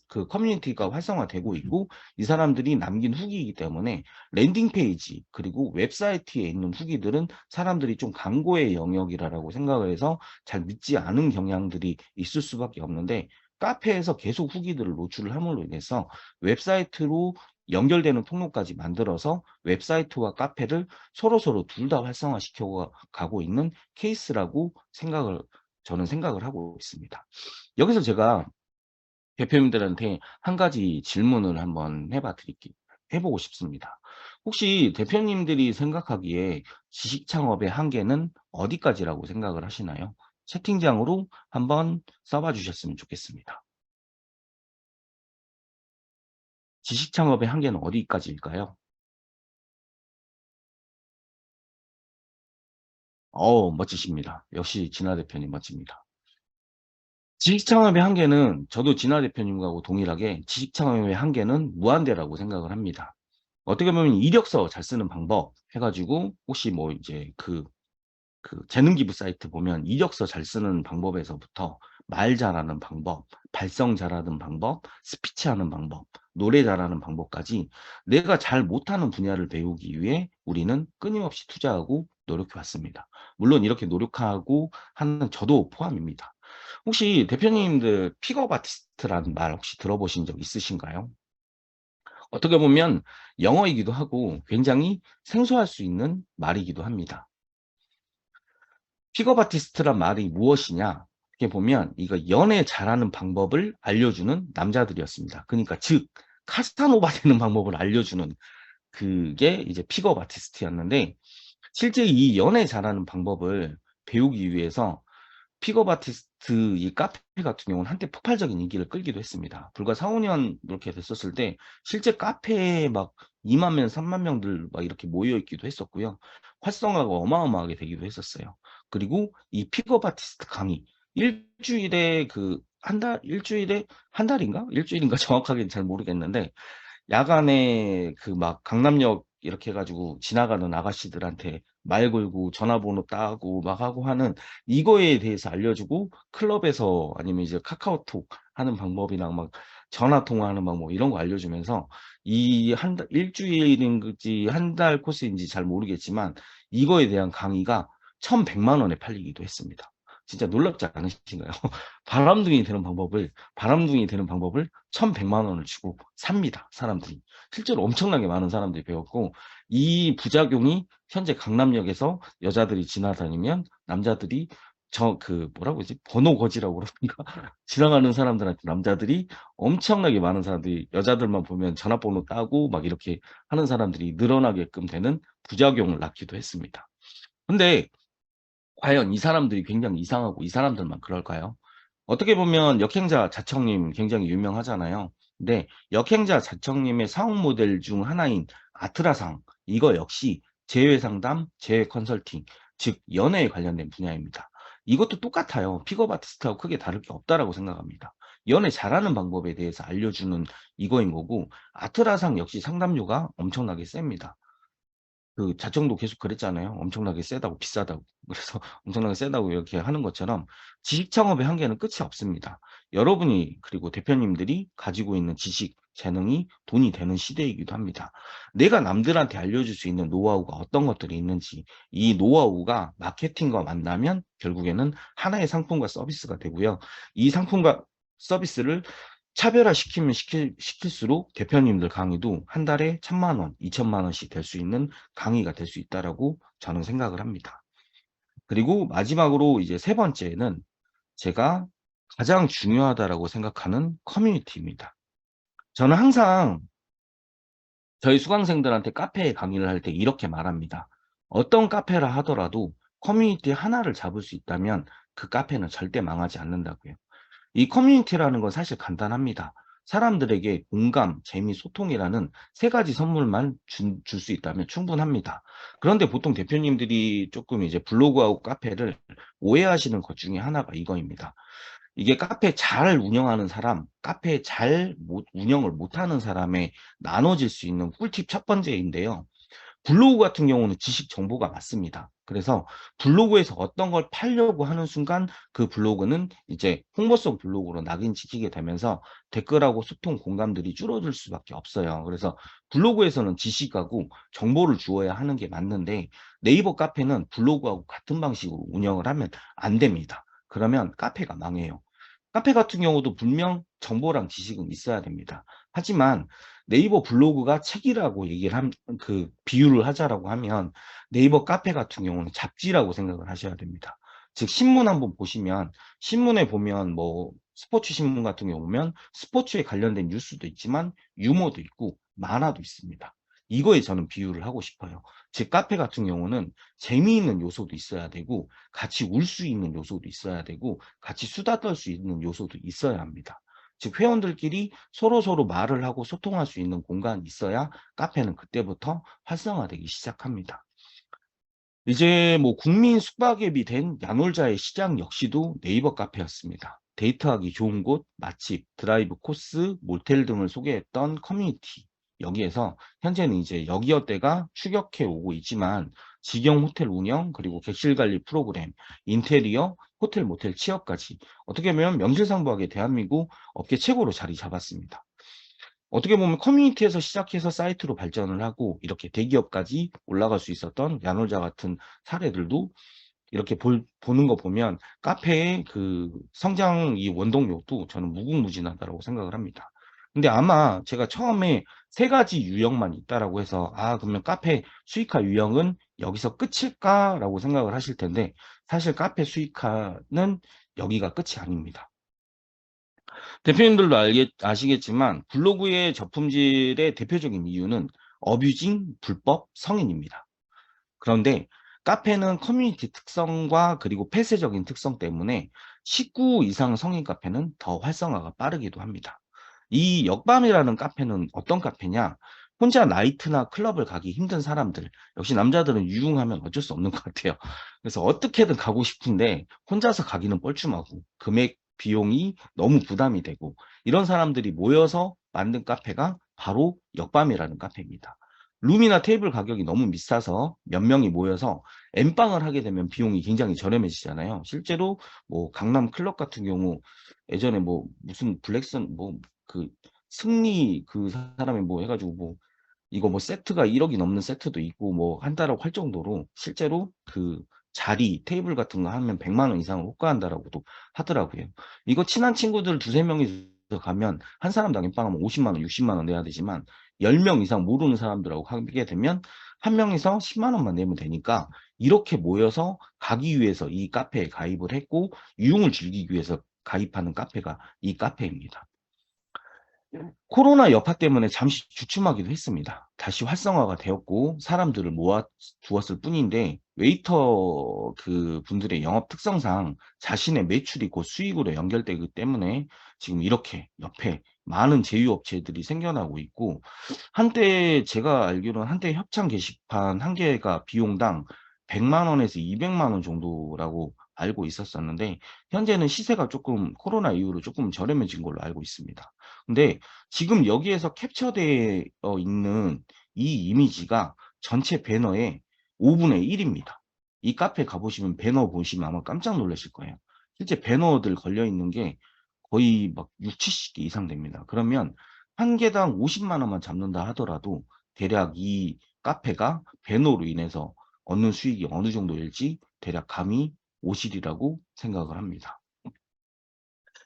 그 커뮤니티가 활성화되고 있고, 이 사람들이 남긴 후기이기 때문에 랜딩 페이지 그리고 웹사이트에 있는 후기들은 사람들이 좀 광고의 영역이라고 생각을 해서 잘 믿지 않은 경향들이 있을 수밖에 없는데, 카페에서 계속 후기들을 노출을 함으로 인해서 웹사이트로 연결되는 통로까지 만들어서 웹사이트와 카페를 서로서로 둘 다 활성화시켜 가고 있는 케이스라고 저는 생각을 하고 있습니다. 여기서 제가 대표님들한테 한 가지 질문을 한번 해보고 싶습니다. 혹시 대표님들이 생각하기에 지식 창업의 한계는 어디까지라고 생각을 하시나요? 채팅창으로 한번 써봐 주셨으면 좋겠습니다. 지식 창업의 한계는 어디까지일까요? 멋지십니다. 역시 진화 대표님 멋집니다. 지식 창업의 한계는 저도 진화 대표님하고 동일하게 지식 창업의 한계는 무한대라고 생각을 합니다. 어떻게 보면 이력서 잘 쓰는 방법 해가지고 혹시 뭐 이제 그 재능 기부 사이트 보면 이력서 잘 쓰는 방법에서부터 말 잘하는 방법, 발성 잘하는 방법, 스피치 하는 방법, 노래 잘하는 방법까지 내가 잘 못하는 분야를 배우기 위해 우리는 끊임없이 투자하고 노력해 왔습니다. 물론 이렇게 노력하고 하는 저도 포함입니다. 혹시 대표님들 픽업 아티스트라는 말 혹시 들어보신 적 있으신가요? 어떻게 보면 영어이기도 하고 굉장히 생소할 수 있는 말이기도 합니다. 픽업 아티스트란 말이 무엇이냐? 이렇게 보면 이거 연애 잘하는 방법을 알려주는 남자들이었습니다. 그러니까 즉 카사노바 되는 방법을 알려주는 그게 이제 픽업 아티스트였는데 실제 이 연애 잘하는 방법을 배우기 위해서 픽업 아티스트 이 카페 같은 경우는 한때 폭발적인 인기를 끌기도 했습니다. 불과 4, 5년 이렇게 됐었을 때 실제 카페에 막 2만 명, 3만 명들 막 이렇게 모여 있기도 했었고요. 활성화가 어마어마하게 되기도 했었어요. 그리고 이 픽업 아티스트 강의 일주일에 일주일에 한 달인가? 일주일인가 정확하게는 잘 모르겠는데 야간에 그 막 강남역 이렇게 해가지고 지나가는 아가씨들한테 말 걸고 전화번호 따고 막 하고 하는 이거에 대해서 알려주고 클럽에서 아니면 이제 카카오톡 하는 방법이나 막 전화 통화하는 방법 이런 거 알려주면서 이 일주일인지 한 달 코스인지 잘 모르겠지만 이거에 대한 강의가 1,100만 원에 팔리기도 했습니다. 진짜 놀랍지 않으신가요? 바람둥이 되는 방법을 1,100만 원을 주고 삽니다. 사람들이. 실제로 엄청나게 많은 사람들이 배웠고 이 부작용이 현재 강남역에서 여자들이 지나다니면 남자들이 뭐라고 하지? 번호 거지라고 그러던가 지나가는 사람들한테 남자들이 엄청나게 많은 사람들이 여자들만 보면 전화번호 따고 막 이렇게 하는 사람들이 늘어나게끔 되는 부작용을 낳기도 했습니다. 근데 과연 이 사람들이 굉장히 이상하고 이 사람들만 그럴까요? 어떻게 보면 역행자 자청님 굉장히 유명하잖아요. 근데 역행자 자청님의 사업 모델 중 하나인 아트라상 이거 역시 제외상담, 제외 컨설팅, 즉 연애에 관련된 분야입니다. 이것도 똑같아요. 픽업 아티스트하고 크게 다를 게 없다라고 생각합니다. 연애 잘하는 방법에 대해서 알려주는 이거인 거고 아트라상 역시 상담료가 엄청나게 셉니다. 그 자청도 계속 그랬잖아요. 엄청나게 세다고 비싸다고. 그래서 엄청나게 세다고 이렇게 하는 것처럼 지식 창업의 한계는 끝이 없습니다. 여러분이 그리고 대표님들이 가지고 있는 지식, 재능이 돈이 되는 시대이기도 합니다. 내가 남들한테 알려줄 수 있는 노하우가 어떤 것들이 있는지 이 노하우가 마케팅과 만나면 결국에는 하나의 상품과 서비스가 되고요. 이 상품과 서비스를 차별화시키면 시킬수록 대표님들 강의도 한 달에 1,000만 원, 2천만 원씩 될 수 있는 강의가 될 수 있다라고 저는 생각을 합니다. 그리고 마지막으로 이제 세 번째는 제가 가장 중요하다라고 생각하는 커뮤니티입니다. 저는 항상 저희 수강생들한테 카페에 강의를 할 때 이렇게 말합니다. 어떤 카페라 하더라도 커뮤니티 하나를 잡을 수 있다면 그 카페는 절대 망하지 않는다고요. 이 커뮤니티라는 건 사실 간단합니다. 사람들에게 공감, 재미, 소통이라는 세 가지 선물만 줄 수 있다면 충분합니다. 그런데 보통 대표님들이 조금 이제 블로그하고 카페를 오해하시는 것 중에 하나가 이거입니다. 이게 카페 잘 운영하는 사람, 카페 운영을 못하는 사람에 나눠질 수 있는 꿀팁 첫 번째인데요. 블로그 같은 경우는 지식 정보가 많습니다. 그래서 블로그에서 어떤 걸 팔려고 하는 순간 그 블로그는 이제 홍보성 블로그로 낙인 찍히게 되면서 댓글하고 소통 공감들이 줄어들 수밖에 없어요. 그래서 블로그에서는 지식하고 정보를 주어야 하는 게 맞는데 네이버 카페는 블로그하고 같은 방식으로 운영을 하면 안 됩니다. 그러면 카페가 망해요. 카페 같은 경우도 분명 정보랑 지식은 있어야 됩니다. 하지만 네이버 블로그가 책이라고 비유를 하자라고 하면 네이버 카페 같은 경우는 잡지라고 생각을 하셔야 됩니다. 즉 신문 한번 보시면 신문에 보면 뭐 스포츠 신문 같은 경우 보면 스포츠에 관련된 뉴스도 있지만 유머도 있고 만화도 있습니다. 이거에 저는 비유를 하고 싶어요. 즉 카페 같은 경우는 재미있는 요소도 있어야 되고 같이 울 수 있는 요소도 있어야 되고 같이 수다 떨 수 있는 요소도 있어야 합니다. 즉 회원들끼리 서로서로 말을 하고 소통할 수 있는 공간이 있어야 카페는 그때부터 활성화되기 시작합니다. 이제 뭐 국민 숙박앱이 된 야놀자의 시작 역시도 네이버 카페였습니다. 데이트하기 좋은 곳, 맛집, 드라이브 코스, 모텔 등을 소개했던 커뮤니티. 여기에서 현재는 이제 여기어때가 추격해 오고 있지만 직영 호텔 운영, 그리고 객실 관리 프로그램, 인테리어, 호텔 모텔 취업까지 어떻게 보면 명실상부하게 대한민국 업계 최고로 자리 잡았습니다. 어떻게 보면 커뮤니티에서 시작해서 사이트로 발전을 하고 이렇게 대기업까지 올라갈 수 있었던 야놀자 같은 사례들도 이렇게 보는 거 보면 카페의 그 성장 이 원동력도 저는 무궁무진하다고 생각을 합니다. 근데 아마 제가 처음에 세 가지 유형만 있다라고 해서 그러면 카페 수익화 유형은 여기서 끝일까라고 생각을 하실 텐데 사실 카페 수익화는 여기가 끝이 아닙니다. 대표님들도 아시겠지만 블로그의 저품질의 대표적인 이유는 어뷰징, 불법, 성인입니다. 그런데 카페는 커뮤니티 특성과 그리고 폐쇄적인 특성 때문에 19 이상 성인 카페는 더 활성화가 빠르기도 합니다. 이 역밤이라는 카페는 어떤 카페냐? 혼자 나이트나 클럽을 가기 힘든 사람들, 역시 남자들은 유흥하면 어쩔 수 없는 것 같아요. 그래서 어떻게든 가고 싶은데 혼자서 가기는 뻘쭘하고 금액 비용이 너무 부담이 되고 이런 사람들이 모여서 만든 카페가 바로 역밤이라는 카페입니다. 룸이나 테이블 가격이 너무 비싸서 몇 명이 모여서 엠빵을 하게 되면 비용이 굉장히 저렴해지잖아요. 실제로 뭐 강남 클럽 같은 경우 예전에 뭐 무슨 블랙선 뭐 그 승리 그 사람이 뭐 해가지고 뭐 이거 뭐 세트가 1억이 넘는 세트도 있고 뭐 한다라고 할 정도로 실제로 그 자리 테이블 같은 거 하면 100만 원 이상을 호가한다라고도 하더라고요. 이거 친한 친구들 두세 명이서 가면 한 사람당 엠빵하면 50만 원, 60만 원 내야 되지만 10명 이상 모르는 사람들하고 하게 되면 한 명이서 10만 원만 내면 되니까 이렇게 모여서 가기 위해서 이 카페에 가입을 했고 유흥을 즐기기 위해서 가입하는 카페가 이 카페입니다. 코로나 여파 때문에 잠시 주춤하기도 했습니다. 다시 활성화가 되었고 사람들을 모아 두었을 뿐인데 웨이터 그 분들의 영업 특성상 자신의 매출이 곧 수익으로 연결되기 때문에 지금 이렇게 옆에 많은 제휴업체들이 생겨나고 있고 한때 제가 알기로는 한때 협찬 게시판 한 개가 비용당 100만 원에서 200만 원 정도라고 알고 있었었는데 현재는 시세가 조금 코로나 이후로 조금 저렴해진 걸로 알고 있습니다. 근데 지금 여기에서 캡처되어 있는 이 이미지가 전체 배너의 5분의 1입니다. 이 카페 가보시면 배너 보시면 아마 깜짝 놀라실 거예요. 실제 배너들 걸려 있는 게 거의 막 6, 70개 이상 됩니다. 그러면 한 개당 50만 원만 잡는다 하더라도 대략 이 카페가 배너로 인해서 얻는 수익이 어느 정도일지 대략 감이 오시리라고 생각을 합니다.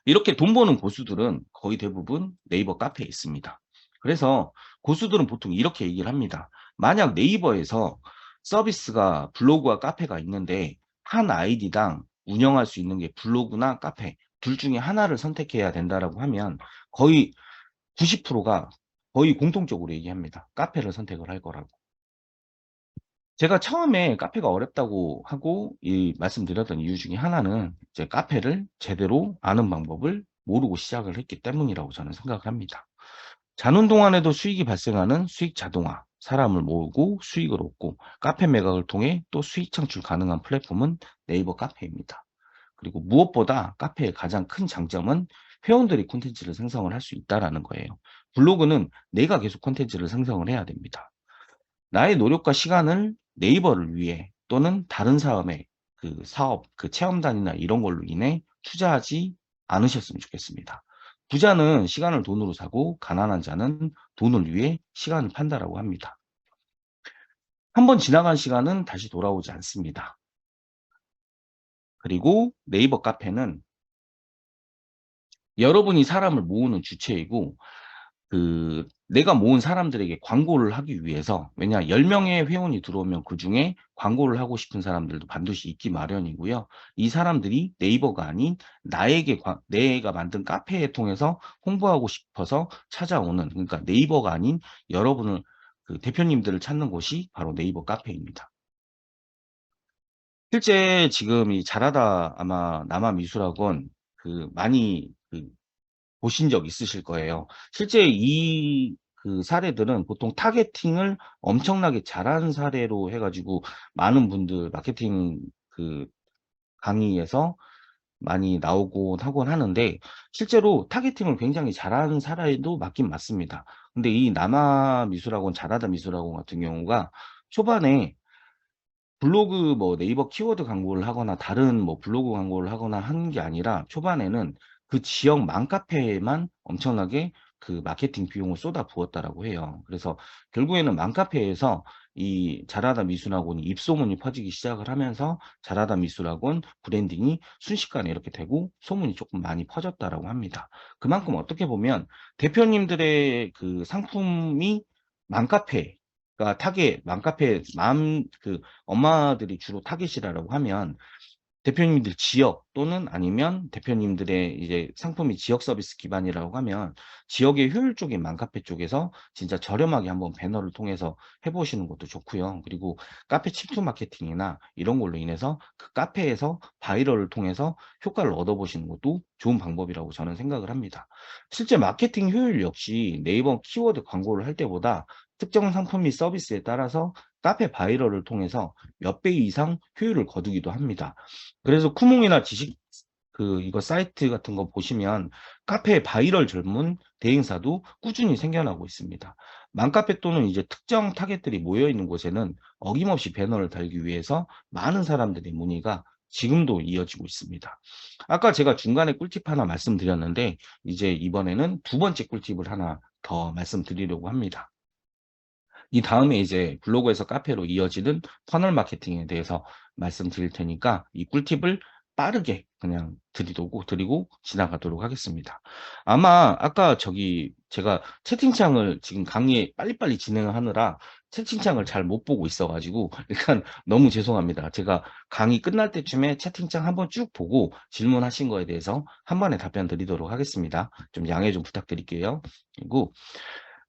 이렇게 돈 버는 고수들은 거의 대부분 네이버 카페에 있습니다. 그래서 고수들은 보통 이렇게 얘기를 합니다. 만약 네이버에서 서비스가 블로그와 카페가 있는데 한 아이디당 운영할 수 있는 게 블로그나 카페 둘 중에 하나를 선택해야 된다라고 하면 거의 90%가 거의 공통적으로 얘기합니다. 카페를 선택을 할 거라고. 제가 처음에 카페가 어렵다고 하고 말씀드렸던 이유 중에 하나는 이제 카페를 제대로 아는 방법을 모르고 시작을 했기 때문이라고 저는 생각을 합니다. 자는 동안에도 수익이 발생하는 수익 자동화, 사람을 모으고 수익을 얻고 카페 매각을 통해 또 수익 창출 가능한 플랫폼은 네이버 카페입니다. 그리고 무엇보다 카페의 가장 큰 장점은 회원들이 콘텐츠를 생성을 할 수 있다는 거예요. 블로그는 내가 계속 콘텐츠를 생성을 해야 됩니다. 나의 노력과 시간을 네이버를 위해 또는 다른 사업에 그 사업, 그 체험단이나 이런 걸로 인해 투자하지 않으셨으면 좋겠습니다. 부자는 시간을 돈으로 사고 가난한 자는 돈을 위해 시간을 판다라고 합니다. 한번 지나간 시간은 다시 돌아오지 않습니다. 그리고 네이버 카페는 여러분이 사람을 모으는 주체이고 내가 모은 사람들에게 광고를 하기 위해서 왜냐 10명의 회원이 들어오면 그중에 광고를 하고 싶은 사람들도 반드시 있기 마련이고요. 이 사람들이 네이버가 아닌 내가 만든 카페에 통해서 홍보하고 싶어서 찾아오는 그러니까 네이버가 아닌 여러분을 대표님들을 찾는 곳이 바로 네이버 카페입니다. 실제 지금 이 잘하다 아마 남아미술학원 많이 보신 적 있으실 거예요. 실제 사례들은 보통 타겟팅을 엄청나게 잘한 사례로 해가지고 많은 분들 마케팅 강의에서 많이 나오곤 하곤 하는데 실제로 타겟팅을 굉장히 잘한 사례도 맞긴 맞습니다. 근데 이 남아미술학원 잘하다 미술학원 같은 경우가 초반에 블로그 뭐 네이버 키워드 광고를 하거나 다른 뭐 블로그 광고를 하거나 하는 게 아니라 초반에는 그 지역 맘카페에만 엄청나게 마케팅 비용을 쏟아 부었다라고 해요. 그래서 결국에는 맘카페에서 이 잘하다 미술학원이 입소문이 퍼지기 시작을 하면서 잘하다 미술학원 브랜딩이 순식간에 이렇게 되고 소문이 조금 많이 퍼졌다라고 합니다. 그만큼 어떻게 보면 대표님들의 상품이 맘카페 맘카페 엄마들이 주로 타겟이라고 하면 대표님들 지역 또는 아니면 대표님들의 이제 상품이 지역 서비스 기반이라고 하면 지역의 효율적인 맘카페 쪽에서 진짜 저렴하게 한번 배너를 통해서 해 보시는 것도 좋고요. 그리고 카페 침투 마케팅이나 이런 걸로 인해서 그 카페에서 바이럴을 통해서 효과를 얻어 보시는 것도 좋은 방법이라고 저는 생각을 합니다. 실제 마케팅 효율 역시 네이버 키워드 광고를 할 때보다 특정 상품 및 서비스에 따라서 카페 바이럴을 통해서 몇 배 이상 효율을 거두기도 합니다. 그래서 쿠몽이나 지식 이거 사이트 같은 거 보시면 카페 바이럴 전문 대행사도 꾸준히 생겨나고 있습니다. 맘카페 또는 이제 특정 타겟들이 모여 있는 곳에는 어김없이 배너를 달기 위해서 많은 사람들의 문의가 지금도 이어지고 있습니다. 아까 제가 중간에 꿀팁 하나 말씀드렸는데 이제 이번에는 두 번째 꿀팁을 하나 더 말씀드리려고 합니다. 이 다음에 이제 블로그에서 카페로 이어지는 퍼널 마케팅에 대해서 말씀드릴 테니까 이 꿀팁을 빠르게 그냥 드리고 지나가도록 하겠습니다. 아마 아까 제가 채팅창을 지금 강의 빨리빨리 진행을 하느라 채팅창을 잘 못 보고 있어 가지고 일단 너무 죄송합니다. 제가 강의 끝날 때쯤에 채팅창 한번 쭉 보고 질문하신 거에 대해서 한 번에 답변 드리도록 하겠습니다. 좀 양해 좀 부탁드릴게요. 그리고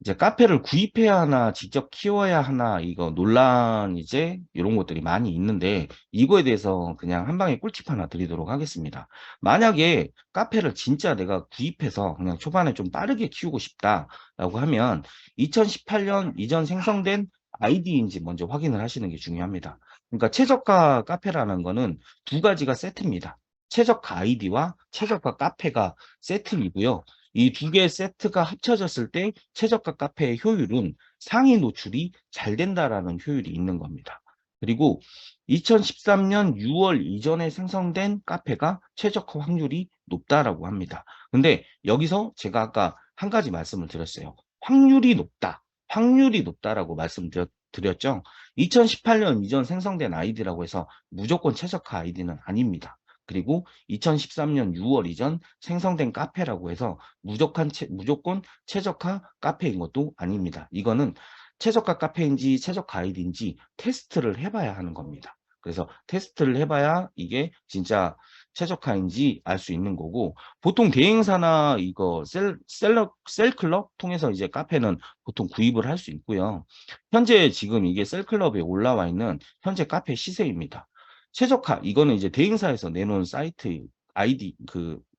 이제 카페를 구입해야 하나 직접 키워야 하나 이거 논란 이제 이런 것들이 많이 있는데 이거에 대해서 그냥 한 방에 꿀팁 하나 드리도록 하겠습니다. 만약에 카페를 진짜 내가 구입해서 그냥 초반에 좀 빠르게 키우고 싶다라고 하면 2018년 이전 생성된 아이디인지 먼저 확인을 하시는 게 중요합니다. 그러니까 최저가 카페라는 거는 두 가지가 세트입니다. 최저가 아이디와 최저가 카페가 세트이고요. 이 두 개의 세트가 합쳐졌을 때 최저가 카페의 효율은 상위 노출이 잘 된다라는 효율이 있는 겁니다. 그리고 2013년 6월 이전에 생성된 카페가 최저가 확률이 높다라고 합니다. 근데 여기서 제가 아까 한 가지 말씀을 드렸어요. 확률이 높다. 확률이 높다라고 말씀드렸죠. 2018년 이전 생성된 아이디라고 해서 무조건 최저가 아이디는 아닙니다. 그리고 2013년 6월 이전 생성된 카페라고 해서 무조건 최저가 카페인 것도 아닙니다. 이거는 최저가 카페인지 최저가 아이디인지 테스트를 해봐야 하는 겁니다. 그래서 테스트를 해봐야 이게 진짜 최저가인지 알 수 있는 거고 보통 대행사나 이거 셀클럽 통해서 이제 카페는 보통 구입을 할 수 있고요. 현재 지금 이게 셀클럽에 올라와 있는 현재 카페 시세입니다. 최저가 이거는 이제 대행사에서 내놓은 사이트 아이디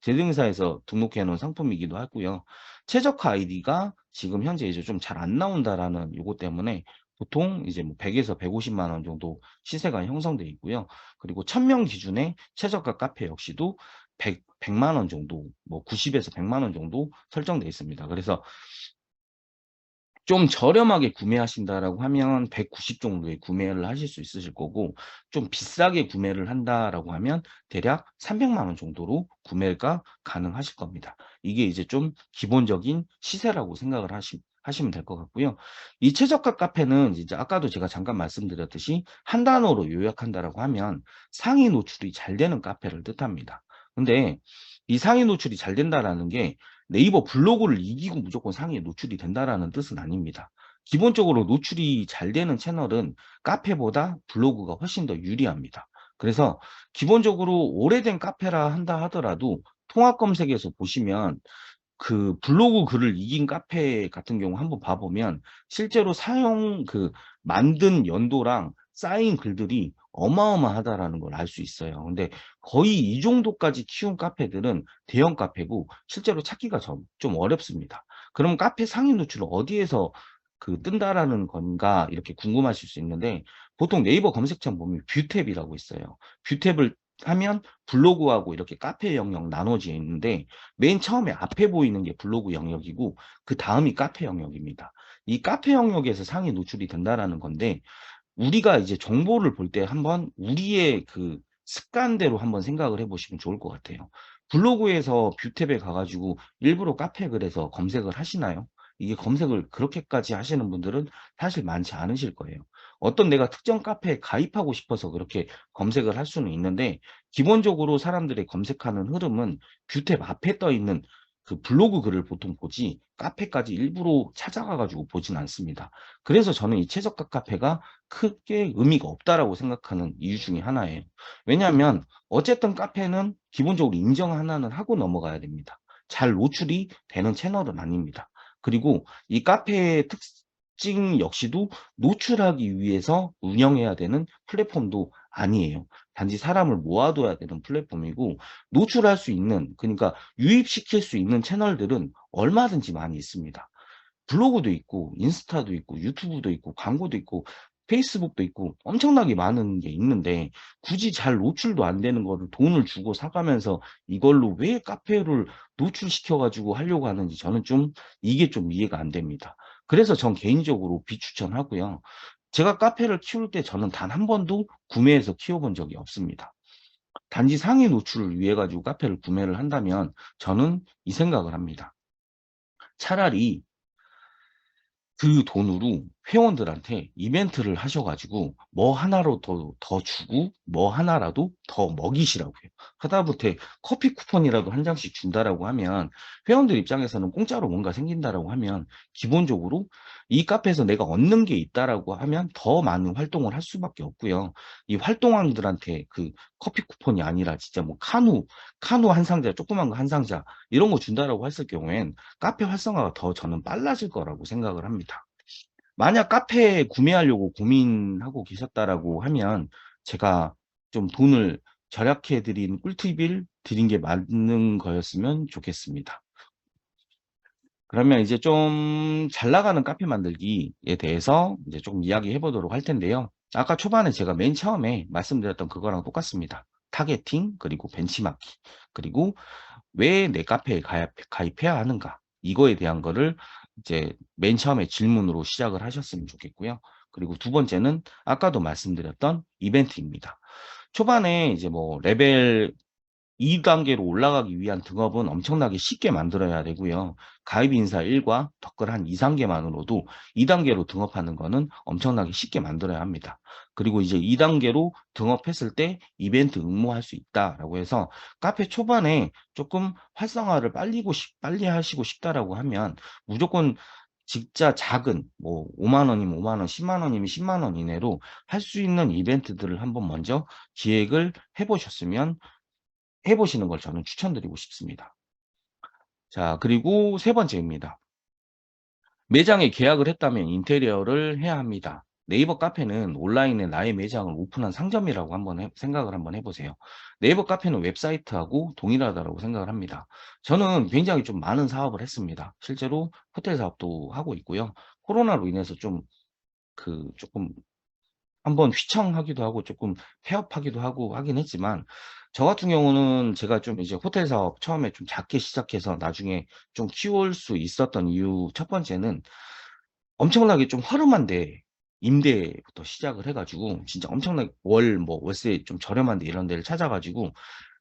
대행사에서 등록해 놓은 상품이기도 하고요. 최저가 아이디가 지금 현재 이제 좀 잘 안 나온다라는 요거 때문에 보통 이제 뭐 100에서 150만 원 정도 시세가 형성돼 있고요. 그리고 1000명 기준의 최저가 카페 역시도 100만 원 정도, 뭐 90에서 100만 원 정도 설정돼 있습니다. 그래서 좀 저렴하게 구매하신다라고 하면 190 정도에 구매를 하실 수 있으실 거고 좀 비싸게 구매를 한다라고 하면 대략 300만 원 정도로 구매가 가능하실 겁니다. 이게 이제 좀 기본적인 시세라고 생각을 하시면 될 것 같고요. 이 최저가 카페는 이제 아까도 제가 잠깐 말씀드렸듯이 한 단어로 요약한다라고 하면 상위 노출이 잘 되는 카페를 뜻합니다. 근데 이 상위 노출이 잘 된다라는 게 네이버 블로그를 이기고 무조건 상위에 노출이 된다라는 뜻은 아닙니다. 기본적으로 노출이 잘 되는 채널은 카페보다 블로그가 훨씬 더 유리합니다. 그래서 기본적으로 오래된 카페라 한다 하더라도 통합 검색에서 보시면 그 블로그 글을 이긴 카페 같은 경우 한번 봐보면 실제로 만든 연도랑 쌓인 글들이 어마어마하다라는 걸 알 수 있어요. 근데 거의 이 정도까지 키운 카페들은 대형 카페고 실제로 찾기가 좀 어렵습니다. 그럼 카페 상위 노출은 어디에서 뜬다라는 건가 이렇게 궁금하실 수 있는데 보통 네이버 검색창 보면 뷰탭이라고 있어요. 뷰탭을 하면 블로그하고 이렇게 카페 영역 나눠져 있는데 맨 처음에 앞에 보이는 게 블로그 영역이고 그 다음이 카페 영역입니다. 이 카페 영역에서 상위 노출이 된다라는 건데 우리가 이제 정보를 볼 때 한번 우리의 습관대로 한번 생각을 해보시면 좋을 것 같아요. 블로그에서 뷰탭에 가가지고 일부러 카페 글에서 검색을 하시나요? 이게 검색을 그렇게까지 하시는 분들은 사실 많지 않으실 거예요. 어떤 내가 특정 카페에 가입하고 싶어서 그렇게 검색을 할 수는 있는데 기본적으로 사람들이 검색하는 흐름은 뷰탭 앞에 떠 있는 그 블로그 글을 보통 보지 카페까지 일부러 찾아가 가지고 보진 않습니다. 그래서 저는 이 최저가 카페가 크게 의미가 없다라고 생각하는 이유 중에 하나예요. 왜냐하면 어쨌든 카페는 기본적으로 인정 하나는 하고 넘어가야 됩니다. 잘 노출이 되는 채널은 아닙니다. 그리고 이 카페의 특징 역시도 노출하기 위해서 운영해야 되는 플랫폼도 아니에요. 단지 사람을 모아둬야 되는 플랫폼이고, 노출할 수 있는, 그러니까 유입시킬 수 있는 채널들은 얼마든지 많이 있습니다. 블로그도 있고, 인스타도 있고, 유튜브도 있고, 광고도 있고, 페이스북도 있고, 엄청나게 많은 게 있는데, 굳이 잘 노출도 안 되는 거를 돈을 주고 사가면서 이걸로 왜 카페를 노출시켜가지고 하려고 하는지 저는 이게 좀 이해가 안 됩니다. 그래서 전 개인적으로 비추천하고요. 제가 카페를 키울 때 저는 단 한 번도 구매해서 키워본 적이 없습니다. 단지 상위 노출을 위해 가지고 카페를 구매를 한다면 저는 이 생각을 합니다. 차라리 그 돈으로 회원들한테 이벤트를 하셔가지고 뭐 하나로 더 주고 뭐 하나라도 더 먹이시라고요. 하다못해 커피 쿠폰이라도 한 장씩 준다라고 하면 회원들 입장에서는 공짜로 뭔가 생긴다라고 하면 기본적으로 이 카페에서 내가 얻는 게 있다라고 하면 더 많은 활동을 할 수밖에 없고요. 이 활동원들한테 그 커피 쿠폰이 아니라 진짜 뭐 카누 한 상자, 조그만 거 한 상자 이런 거 준다라고 했을 경우엔 카페 활성화가 더 저는 빨라질 거라고 생각을 합니다. 만약 카페 구매하려고 고민하고 계셨다라고 하면 제가 좀 돈을 절약해 드린 꿀팁을 드린 게 맞는 거였으면 좋겠습니다. 그러면 이제 좀 잘 나가는 카페 만들기에 대해서 이제 조금 이야기해 보도록 할 텐데요. 아까 초반에 제가 맨 처음에 말씀드렸던 그거랑 똑같습니다. 타겟팅, 그리고 벤치마킹, 그리고 왜 내 카페에 가입해야 하는가? 이거에 대한 거를 이제 맨 처음에 질문으로 시작을 하셨으면 좋겠고요. 그리고 두 번째는 아까도 말씀드렸던 이벤트입니다. 초반에 이제 뭐 레벨 2단계로 올라가기 위한 등업은 엄청나게 쉽게 만들어야 되고요. 가입 인사 1과 댓글 한 2, 3개만으로도 2단계로 등업하는 거는 엄청나게 쉽게 만들어야 합니다. 그리고 이제 2단계로 등업했을 때 이벤트 응모할 수 있다라고 해서 카페 초반에 조금 활성화를 빨리 하시고 싶다라고 하면 무조건 진짜 작은 뭐 5만 원이면 5만 원, 10만 원이면 10만 원 이내로 할 수 있는 이벤트들을 한번 먼저 기획을 해보시는 걸 저는 추천드리고 싶습니다. 자, 그리고 세 번째입니다. 매장에 계약을 했다면 인테리어를 해야 합니다. 네이버 카페는 온라인에 나의 매장을 오픈한 상점이라고 생각을 한번 해보세요. 네이버 카페는 웹사이트하고 동일하다고 생각을 합니다. 저는 굉장히 좀 많은 사업을 했습니다. 실제로 호텔 사업도 하고 있고요. 코로나로 인해서 조금 한번 휘청하기도 하고 조금 폐업하기도 하고 하긴 했지만 저 같은 경우는 제가 좀 이제 호텔 사업 처음에 좀 작게 시작해서 나중에 좀 키울 수 있었던 이유 첫 번째는 엄청나게 좀 허름한데 임대부터 시작을 해가지고 진짜 엄청나게 월세 좀 저렴한데 이런 데를 찾아가지고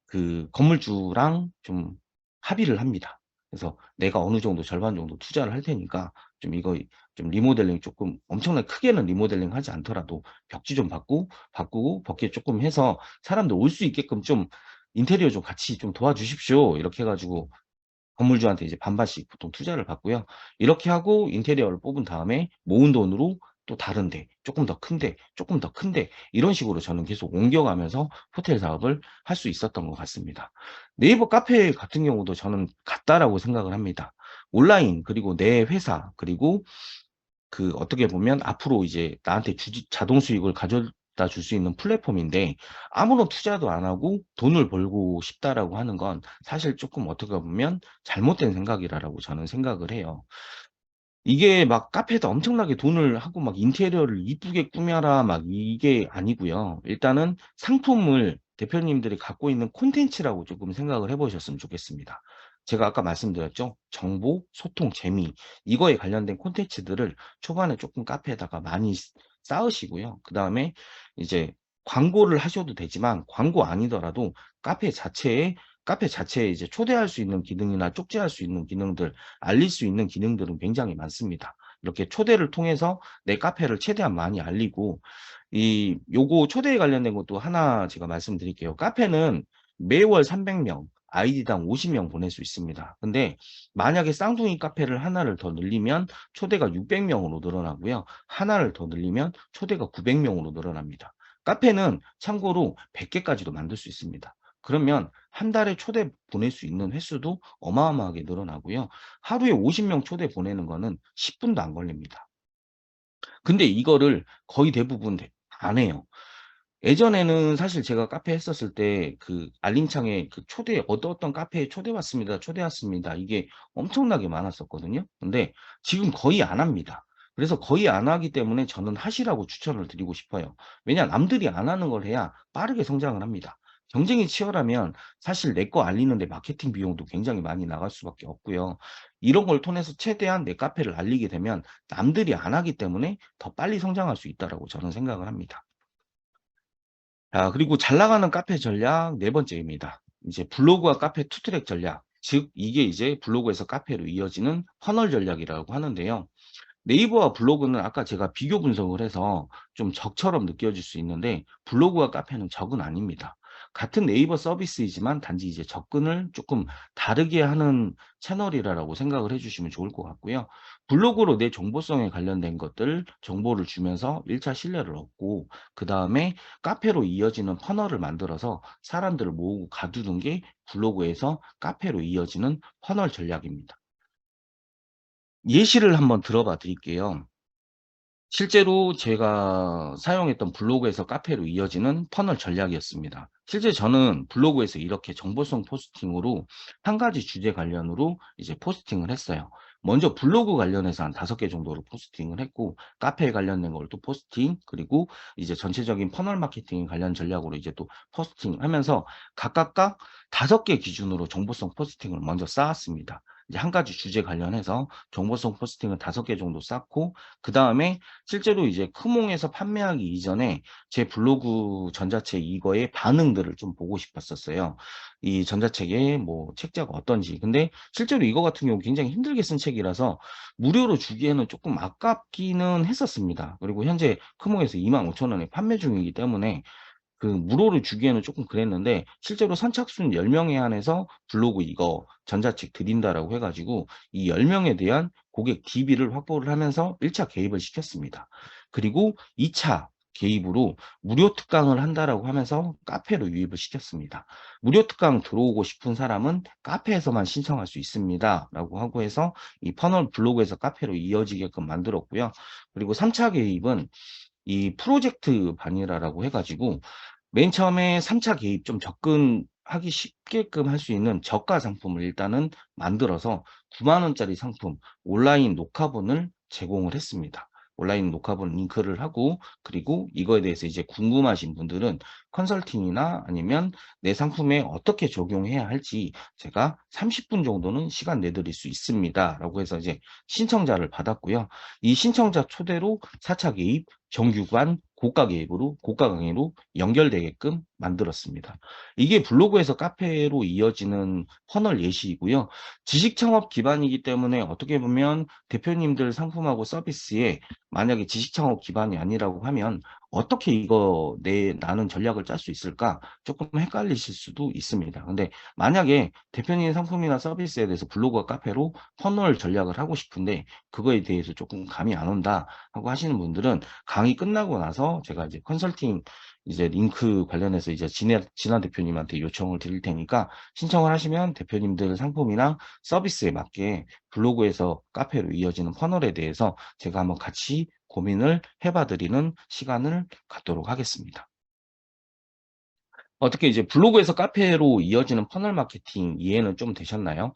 그 건물주랑 좀 합의를 합니다. 그래서 내가 어느 정도 절반 정도 투자를 할 테니까 좀 이거 좀 리모델링 조금 엄청나게 크게는 리모델링 하지 않더라도 벽지 좀 바꾸고 벽지 조금 해서 사람들 올 수 있게끔 좀 인테리어 좀 같이 좀 도와주십시오. 이렇게 해가지고 건물주한테 이제 반반씩 보통 투자를 받고요. 이렇게 하고 인테리어를 뽑은 다음에 모은 돈으로 또 다른데, 조금 더 큰데, 조금 더 큰데, 이런 식으로 저는 계속 옮겨가면서 호텔 사업을 할 수 있었던 것 같습니다. 네이버 카페 같은 경우도 저는 같다라고 생각을 합니다. 온라인, 그리고 내 회사, 그리고 그 어떻게 보면 앞으로 이제 나한테 자동 수익을 가져다 줄 수 있는 플랫폼인데 아무런 투자도 안 하고 돈을 벌고 싶다라고 하는 건 사실 조금 어떻게 보면 잘못된 생각이라고 저는 생각을 해요. 이게 막 카페에다 엄청나게 돈을 하고 막 인테리어를 이쁘게 꾸며라 막 이게 아니고요. 일단은 상품을 대표님들이 갖고 있는 콘텐츠라고 조금 생각을 해보셨으면 좋겠습니다. 제가 아까 말씀드렸죠. 정보, 소통, 재미 이거에 관련된 콘텐츠들을 초반에 조금 카페에다가 많이 쌓으시고요. 그 다음에 이제 광고를 하셔도 되지만 광고 아니더라도 카페 자체에 이제 초대할 수 있는 기능이나 쪽지할 수 있는 기능들, 알릴 수 있는 기능들은 굉장히 많습니다. 이렇게 초대를 통해서 내 카페를 최대한 많이 알리고, 요거 초대에 관련된 것도 하나 제가 말씀드릴게요. 카페는 매월 300명, 아이디당 50명 보낼 수 있습니다. 근데 만약에 쌍둥이 카페를 하나를 더 늘리면 초대가 600명으로 늘어나고요. 하나를 더 늘리면 초대가 900명으로 늘어납니다. 카페는 참고로 100개까지도 만들 수 있습니다. 그러면 한 달에 초대 보낼 수 있는 횟수도 어마어마하게 늘어나고요. 하루에 50명 초대 보내는 거는 10분도 안 걸립니다. 근데 이거를 거의 대부분 안 해요. 예전에는 사실 제가 카페 했었을 때 그 알림창에 그 초대 어떤 카페에 초대 왔습니다. 초대 왔습니다. 이게 엄청나게 많았었거든요. 근데 지금 거의 안 합니다. 그래서 거의 안 하기 때문에 저는 하시라고 추천을 드리고 싶어요. 왜냐 남들이 안 하는 걸 해야 빠르게 성장을 합니다. 경쟁이 치열하면 사실 내 거 알리는데 마케팅 비용도 굉장히 많이 나갈 수밖에 없고요. 이런 걸 통해서 최대한 내 카페를 알리게 되면 남들이 안 하기 때문에 더 빨리 성장할 수 있다라고 저는 생각을 합니다. 자, 그리고 잘 나가는 카페 전략 네 번째입니다. 이제 블로그와 카페 투 트랙 전략. 즉, 이게 이제 블로그에서 카페로 이어지는 퍼널 전략이라고 하는데요. 네이버와 블로그는 아까 제가 비교 분석을 해서 좀 적처럼 느껴질 수 있는데 블로그와 카페는 적은 아닙니다. 같은 네이버 서비스이지만 단지 이제 접근을 조금 다르게 하는 채널이라고 생각을 해주시면 좋을 것 같고요. 블로그로 내 정보성에 관련된 것들 정보를 주면서 1차 신뢰를 얻고 그 다음에 카페로 이어지는 퍼널을 만들어서 사람들을 모으고 가두는 게 블로그에서 카페로 이어지는 퍼널 전략입니다. 예시를 한번 들어봐 드릴게요. 실제로 제가 사용했던 블로그에서 카페로 이어지는 퍼널 전략이었습니다. 실제 저는 블로그에서 이렇게 정보성 포스팅으로 한 가지 주제 관련으로 이제 포스팅을 했어요. 먼저 블로그 관련해서 한 5개 정도로 포스팅을 했고, 카페에 관련된 걸 또 포스팅, 그리고 이제 전체적인 퍼널 마케팅 관련 전략으로 이제 또 포스팅 하면서 각각 5개 기준으로 정보성 포스팅을 먼저 쌓았습니다. 이제 한 가지 주제 관련해서 정보성 포스팅을 5개 정도 쌓고, 그 다음에 실제로 이제 크몽에서 판매하기 이전에 제 블로그 전자책 이거의 반응들을 좀 보고 싶었었어요. 이 전자책의 뭐 책자가 어떤지. 근데 실제로 이거 같은 경우 굉장히 힘들게 쓴 책이라서 무료로 주기에는 조금 아깝기는 했었습니다. 그리고 현재 크몽에서 25,000원에 판매 중이기 때문에 그 무료로 주기에는 조금 그랬는데 실제로 선착순 10명에 한해서 블로그 이거 전자책 드린다라고 해 가지고 이 10명에 대한 고객 DB를 확보를 하면서 1차 개입을 시켰습니다. 그리고 2차 개입으로 무료 특강을 한다라고 하면서 카페로 유입을 시켰습니다. 무료 특강 들어오고 싶은 사람은 카페에서만 신청할 수 있습니다라고 하고 해서 이 퍼널 블로그에서 카페로 이어지게끔 만들었고요. 그리고 3차 개입은 이 프로젝트 바니라라고 해 가지고 맨 처음에 3차 개입 좀 접근하기 쉽게끔 할 수 있는 저가 상품을 일단은 만들어서 9만 원짜리 상품 온라인 녹화본을 제공을 했습니다. 온라인 녹화본 링크를 하고 그리고 이거에 대해서 이제 궁금하신 분들은 컨설팅이나 아니면 내 상품에 어떻게 적용해야 할지 제가 30분 정도는 시간 내드릴 수 있습니다라고 해서 이제 신청자를 받았고요. 이 신청자 초대로 4차 개입 정규관 고가 개입으로 고가 강의로 연결되게끔 만들었습니다. 이게 블로그에서 카페로 이어지는 퍼널 예시이고요. 지식 창업 기반이기 때문에 어떻게 보면 대표님들 상품하고 서비스에 만약에 지식 창업 기반이 아니라고 하면 어떻게 이거 나는 전략을 짤 수 있을까? 조금 헷갈리실 수도 있습니다. 근데 만약에 대표님 상품이나 서비스에 대해서 블로그와 카페로 퍼널 전략을 하고 싶은데 그거에 대해서 조금 감이 안 온다 하고 하시는 분들은 강의 끝나고 나서 제가 이제 컨설팅 이제 링크 관련해서 이제 진화 대표님한테 요청을 드릴 테니까 신청을 하시면 대표님들 상품이나 서비스에 맞게 블로그에서 카페로 이어지는 퍼널에 대해서 제가 한번 같이 고민을 해봐 드리는 시간을 갖도록 하겠습니다. 어떻게 이제 블로그에서 카페로 이어지는 퍼널 마케팅 이해는 좀 되셨나요?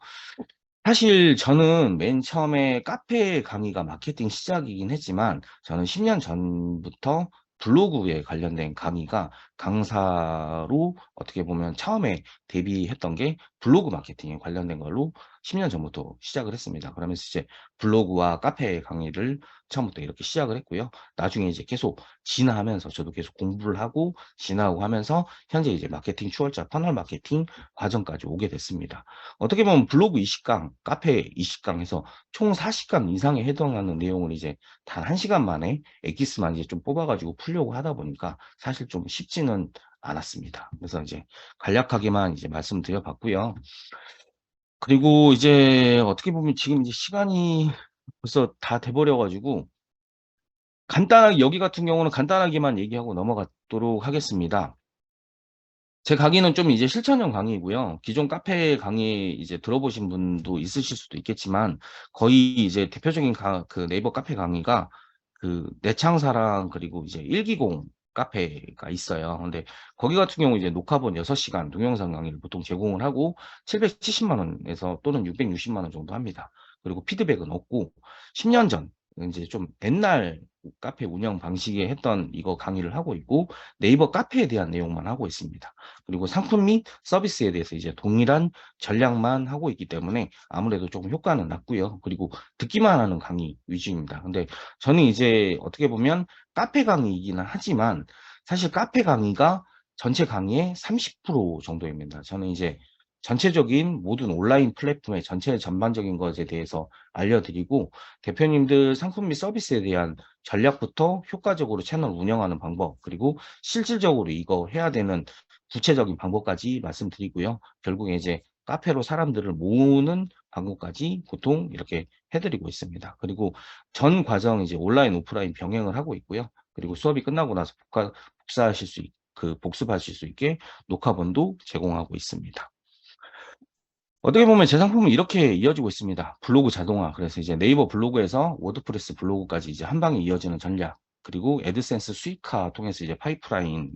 사실 저는 맨 처음에 카페 강의가 마케팅 시작이긴 했지만 저는 10년 전부터 블로그에 관련된 강의가 강사로 어떻게 보면 처음에 데뷔했던 게 블로그 마케팅에 관련된 걸로 10년 전부터 시작을 했습니다. 그러면서 이제 블로그와 카페 강의를 처음부터 이렇게 시작을 했고요. 나중에 이제 계속 진화하면서 저도 계속 공부를 하고 진화하고 하면서 현재 이제 마케팅 추월자 퍼널 마케팅 과정까지 오게 됐습니다. 어떻게 보면 블로그 20강, 카페 20강 해서 총 40강 이상에 해당하는 내용을 이제 단 1시간 만에 엑기스만 이제 좀 뽑아가지고 풀려고 하다 보니까 사실 좀 쉽지는 않았습니다. 그래서 이제 간략하게만 이제 말씀드려봤고요. 그리고 이제 어떻게 보면 지금 이제 시간이 벌써 다 돼버려 가지고 간단하게 여기 같은 경우는 간단하게만 얘기하고 넘어가도록 하겠습니다. 제 강의는 좀 이제 실천형 강의이고요. 기존 카페 강의 이제 들어보신 분도 있으실 수도 있겠지만 거의 이제 대표적인 그 네이버 카페 강의가 그 내창사랑 그리고 이제 일기공 카페가 있어요. 근데 거기 같은 경우 이제 녹화본 6시간 동영상 강의를 보통 제공을 하고 770만 원에서 또는 660만 원 정도 합니다. 그리고 피드백은 없고 10년 전 이제 좀 옛날 카페 운영 방식에 했던 이거 강의를 하고 있고 네이버 카페에 대한 내용만 하고 있습니다. 그리고 상품 및 서비스에 대해서 이제 동일한 전략만 하고 있기 때문에 아무래도 조금 효과는 낮고요. 그리고 듣기만 하는 강의 위주입니다. 근데 저는 이제 어떻게 보면 카페 강의이기는 하지만 사실 카페 강의가 전체 강의의 30% 정도입니다. 저는 이제 전체적인 모든 온라인 플랫폼의 전체 전반적인 것에 대해서 알려드리고 대표님들 상품 및 서비스에 대한 전략부터 효과적으로 채널 운영하는 방법 그리고 실질적으로 이거 해야 되는 구체적인 방법까지 말씀드리고요. 결국에 이제 카페로 사람들을 모으는 방법까지 보통 이렇게 해드리고 있습니다. 그리고 전 과정 이제 온라인, 오프라인 병행을 하고 있고요. 그리고 수업이 끝나고 나서 복사하실 수 복습하실 수 있게 녹화본도 제공하고 있습니다. 어떻게 보면 제 상품은 이렇게 이어지고 있습니다. 블로그 자동화. 그래서 이제 네이버 블로그에서 워드프레스 블로그까지 이제 한 방에 이어지는 전략. 그리고 애드센스 수익화 통해서 이제 파이프라인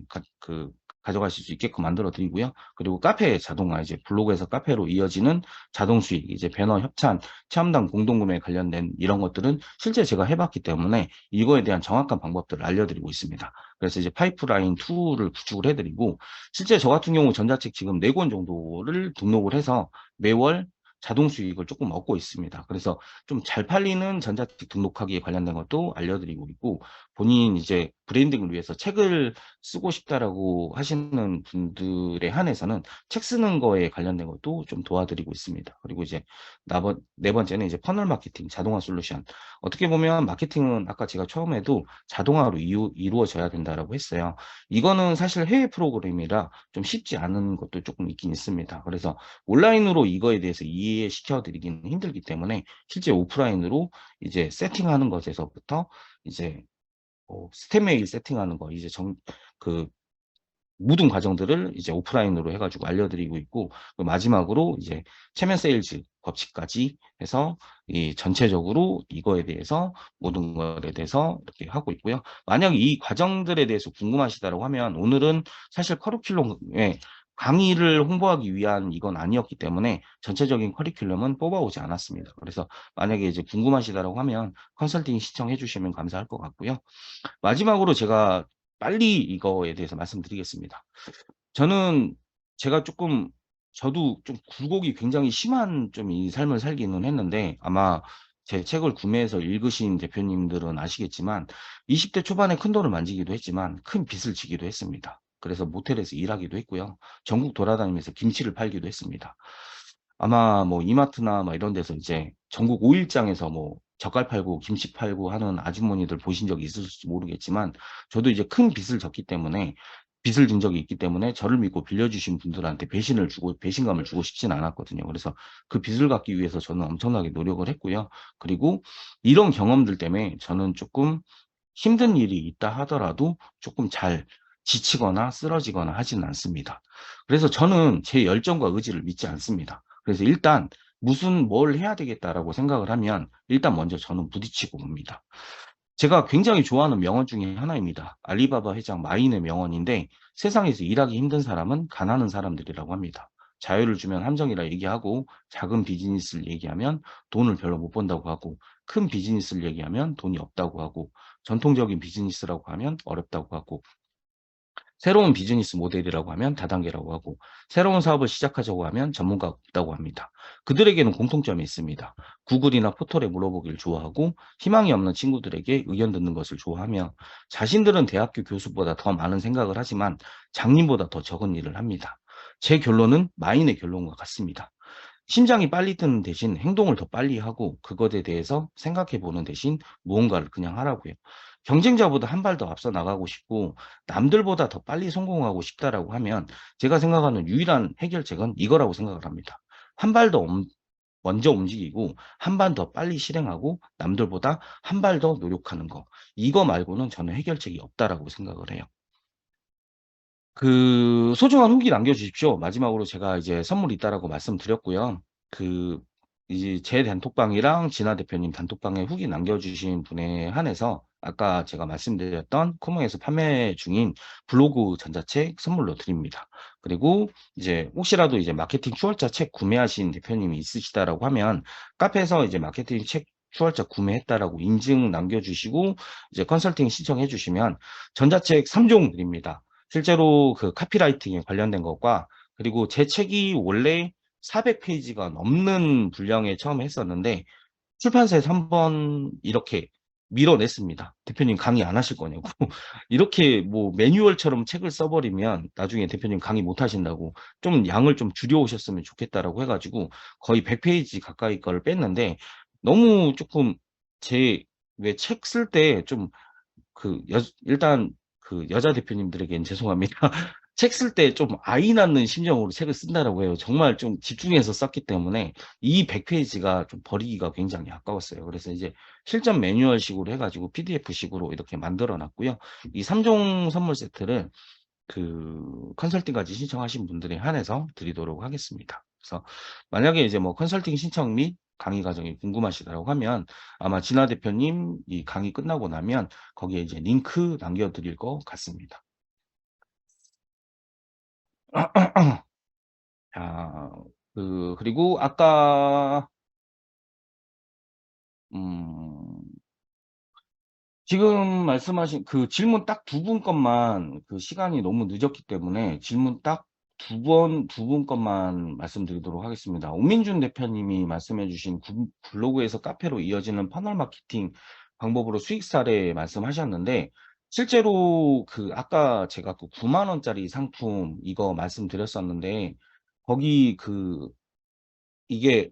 가져가실 수 있게끔 만들어 드리고요. 그리고 카페 자동화, 이제 블로그에서 카페로 이어지는 자동 수익, 이제 배너 협찬, 체험단 공동구매 관련된 이런 것들은 실제 제가 해봤기 때문에 이거에 대한 정확한 방법들을 알려드리고 있습니다. 그래서 이제 파이프라인 툴을 구축을 해드리고 실제 저 같은 경우 전자책 지금 4권 정도를 등록을 해서 매월 자동 수익을 조금 얻고 있습니다. 그래서 좀 잘 팔리는 전자책 등록하기에 관련된 것도 알려드리고 있고 본인 이제 브랜딩을 위해서 책을 쓰고 싶다라고 하시는 분들에 한해서는 책 쓰는 거에 관련된 것도 좀 도와드리고 있습니다. 그리고 이제 네 번째는 이제 퍼널 마케팅, 자동화 솔루션. 어떻게 보면 마케팅은 아까 제가 처음에도 자동화로 이루어져야 된다라고 했어요. 이거는 사실 해외 프로그램이라 좀 쉽지 않은 것도 조금 있긴 있습니다. 그래서 온라인으로 이거에 대해서 이해시켜 드리기는 힘들기 때문에 실제 오프라인으로 이제 세팅하는 것에서부터 이제 스텝 메일 세팅하는 거 이제 그 모든 과정들을 이제 오프라인으로 해가지고 알려드리고 있고 마지막으로 이제 체면 세일즈 법칙까지 해서 이 전체적으로 이거에 대해서 모든 것에 대해서 이렇게 하고 있고요. 만약 이 과정들에 대해서 궁금하시다고 하면 오늘은 사실 커리큘럼에 강의를 홍보하기 위한 이건 아니었기 때문에 전체적인 커리큘럼은 뽑아오지 않았습니다. 그래서 만약에 이제 궁금하시다고 하면 컨설팅 신청해 주시면 감사할 것 같고요. 마지막으로 제가 빨리 이거에 대해서 말씀드리겠습니다. 저는 제가 저도 좀 굴곡이 굉장히 심한 좀 이 삶을 살기는 했는데 아마 제 책을 구매해서 읽으신 대표님들은 아시겠지만 20대 초반에 큰 돈을 만지기도 했지만 큰 빚을 지기도 했습니다. 그래서 모텔에서 일하기도 했고요. 전국 돌아다니면서 김치를 팔기도 했습니다. 아마 뭐 이마트나 막 이런 데서 이제 전국 5일장에서 뭐 젓갈 팔고 김치 팔고 하는 아주머니들 보신 적이 있을지 모르겠지만 저도 이제 큰 빚을 졌기 때문에 빚을 진 적이 있기 때문에 저를 믿고 빌려주신 분들한테 배신감을 주고 싶진 않았거든요. 그래서 그 빚을 갚기 위해서 저는 엄청나게 노력을 했고요. 그리고 이런 경험들 때문에 저는 조금 힘든 일이 있다 하더라도 조금 잘 지치거나 쓰러지거나 하지는 않습니다. 그래서 저는 제 열정과 의지를 믿지 않습니다. 그래서 일단 뭘 해야 되겠다라고 생각을 하면 일단 먼저 저는 부딪히고 봅니다. 제가 굉장히 좋아하는 명언 중에 하나입니다. 알리바바 회장 마인의 명언인데 세상에서 일하기 힘든 사람은 가난한 사람들이라고 합니다. 자유를 주면 함정이라 얘기하고 작은 비즈니스를 얘기하면 돈을 별로 못 번다고 하고 큰 비즈니스를 얘기하면 돈이 없다고 하고 전통적인 비즈니스라고 하면 어렵다고 하고 새로운 비즈니스 모델이라고 하면 다단계라고 하고 새로운 사업을 시작하자고 하면 전문가가 없다고 합니다. 그들에게는 공통점이 있습니다. 구글이나 포털에 물어보기를 좋아하고 희망이 없는 친구들에게 의견 듣는 것을 좋아하며 자신들은 대학교 교수보다 더 많은 생각을 하지만 장님보다 더 적은 일을 합니다. 제 결론은 마인의 결론과 같습니다. 심장이 빨리 뛰는 대신 행동을 더 빨리 하고 그것에 대해서 생각해 보는 대신 무언가를 그냥 하라고요. 경쟁자보다 한 발 더 앞서 나가고 싶고 남들보다 더 빨리 성공하고 싶다라고 하면 제가 생각하는 유일한 해결책은 이거라고 생각을 합니다. 한 발 더 먼저 움직이고 한 발 더 빨리 실행하고 남들보다 한 발 더 노력하는 거. 이거 말고는 저는 해결책이 없다라고 생각을 해요. 소중한 후기 남겨주십시오. 마지막으로 제가 이제 선물이 있다라고 말씀드렸고요. 이제 제 단톡방이랑 진아 대표님 단톡방에 후기 남겨주신 분에 한해서 아까 제가 말씀드렸던 코모에서 판매 중인 블로그 전자책 선물로 드립니다. 그리고 이제 혹시라도 이제 마케팅 추월자 책 구매하신 대표님이 있으시다라고 하면 카페에서 이제 마케팅 책 추월자 구매했다라고 인증 남겨주시고 이제 컨설팅 신청해 주시면 전자책 3종 드립니다. 실제로 그 카피라이팅에 관련된 것과 그리고 제 책이 원래 400페이지가 넘는 분량에 처음에 했었는데 출판사에서 한번 이렇게 밀어냈습니다. 대표님 강의 안 하실 거냐고. 이렇게 뭐 매뉴얼처럼 책을 써버리면 나중에 대표님 강의 못 하신다고 좀 양을 좀 줄여오셨으면 좋겠다라고 해가지고 거의 100페이지 가까이 거를 뺐는데 너무 조금 왜 책 쓸 때 좀 일단 여자 대표님들에겐 죄송합니다. 책 쓸 때 좀 아이 낳는 심정으로 책을 쓴다라고 해요. 정말 좀 집중해서 썼기 때문에 이 100페이지가 좀 버리기가 굉장히 아까웠어요. 그래서 이제 실전 매뉴얼식으로 해가지고 PDF식으로 이렇게 만들어 놨고요. 이 3종 선물 세트를 컨설팅까지 신청하신 분들에 한해서 드리도록 하겠습니다. 그래서 만약에 이제 뭐 컨설팅 신청 및 강의 과정이 궁금하시다고 하면 아마 진아 대표님 이 강의 끝나고 나면 거기에 이제 링크 남겨드릴 것 같습니다. 자, 그리고 아까 지금 말씀하신 질문 딱 두 분 것만 시간이 너무 늦었기 때문에 질문 딱 두 분 것만 말씀드리도록 하겠습니다. 오민준 대표님이 말씀해 주신 블로그에서 카페로 이어지는 퍼널 마케팅 방법으로 수익 사례 말씀하셨는데 실제로 아까 제가 9만 원짜리 상품 이거 말씀드렸었는데 거기 이게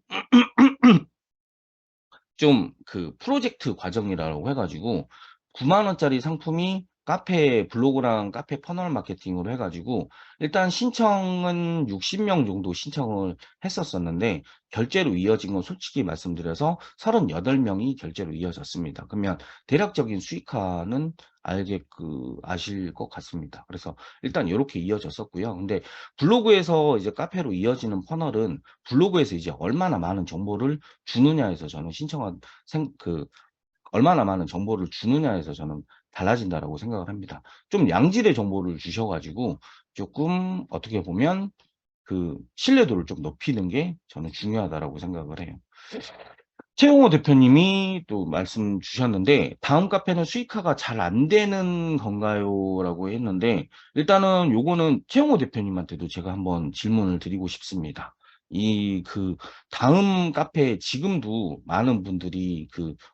좀 프로젝트 과정이라고 해가지고 9만 원짜리 상품이 블로그랑 카페 퍼널 마케팅으로 해가지고 일단 신청은 60명 정도 신청을 했었었는데 결제로 이어진 건 솔직히 말씀드려서 38명이 결제로 이어졌습니다. 그러면 대략적인 수익화는 아실 것 같습니다. 그래서 일단 이렇게 이어졌었고요. 근데 블로그에서 이제 카페로 이어지는 퍼널은 블로그에서 이제 얼마나 많은 정보를 주느냐에서 저는 얼마나 많은 정보를 주느냐에서 저는 달라진다라고 생각을 합니다. 좀 양질의 정보를 주셔가지고 조금 어떻게 보면 신뢰도를 좀 높이는 게 저는 중요하다라고 생각을 해요. 최용호 대표님이 또 말씀 주셨는데 다음 카페는 수익화가 잘 안 되는 건가요? 라고 했는데 일단은 요거는 최용호 대표님한테도 제가 한번 질문을 드리고 싶습니다. 다음 카페에 지금도 많은 분들이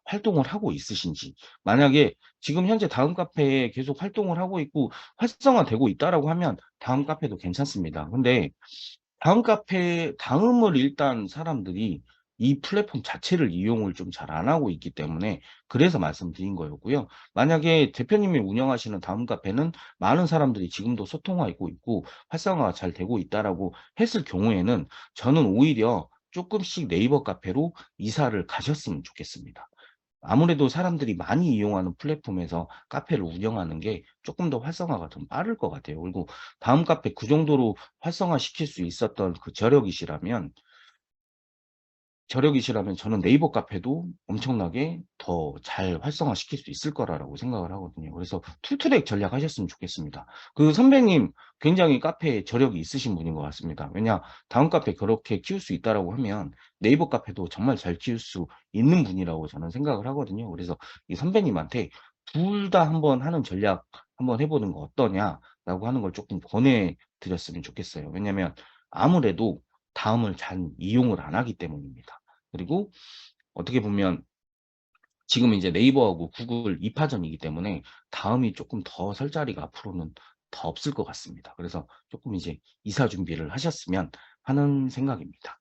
활동을 하고 있으신지 만약에 지금 현재 다음 카페에 계속 활동을 하고 있고 활성화되고 있다라고 하면 다음 카페도 괜찮습니다. 근데 다음을 일단 사람들이 이 플랫폼 자체를 이용을 좀 잘 안 하고 있기 때문에 그래서 말씀드린 거였고요. 만약에 대표님이 운영하시는 다음 카페는 많은 사람들이 지금도 소통하고 있고 활성화가 잘 되고 있다라고 했을 경우에는 저는 오히려 조금씩 네이버 카페로 이사를 가셨으면 좋겠습니다. 아무래도 사람들이 많이 이용하는 플랫폼에서 카페를 운영하는 게 조금 더 활성화가 좀 빠를 것 같아요. 그리고 다음 카페 그 정도로 활성화시킬 수 있었던 저력이시라면 저는 네이버 카페도 엄청나게 더 잘 활성화시킬 수 있을 거라고 생각을 하거든요. 그래서 투트랙 전략 하셨으면 좋겠습니다. 선배님 굉장히 카페에 저력이 있으신 분인 것 같습니다. 왜냐 다음 카페 그렇게 키울 수 있다라고 하면 네이버 카페도 정말 잘 키울 수 있는 분이라고 저는 생각을 하거든요. 그래서 이 선배님한테 둘 다 한번 하는 전략 한번 해보는 거 어떠냐라고 하는 걸 조금 권해드렸으면 좋겠어요. 왜냐면 아무래도 다음을 잘 이용을 안 하기 때문입니다. 그리고 어떻게 보면 지금 이제 네이버하고 구글 2파전이기 때문에 다음이 조금 더 설 자리가 앞으로는 더 없을 것 같습니다. 그래서 조금 이제 이사 준비를 하셨으면 하는 생각입니다.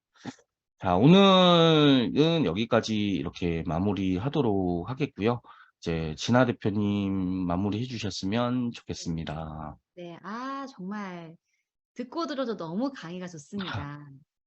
자, 오늘은 여기까지 이렇게 마무리하도록 하겠고요. 이제 진아 대표님 마무리해 주셨으면 네. 좋겠습니다. 네. 아 정말 듣고 들어도 너무 강의가 좋습니다.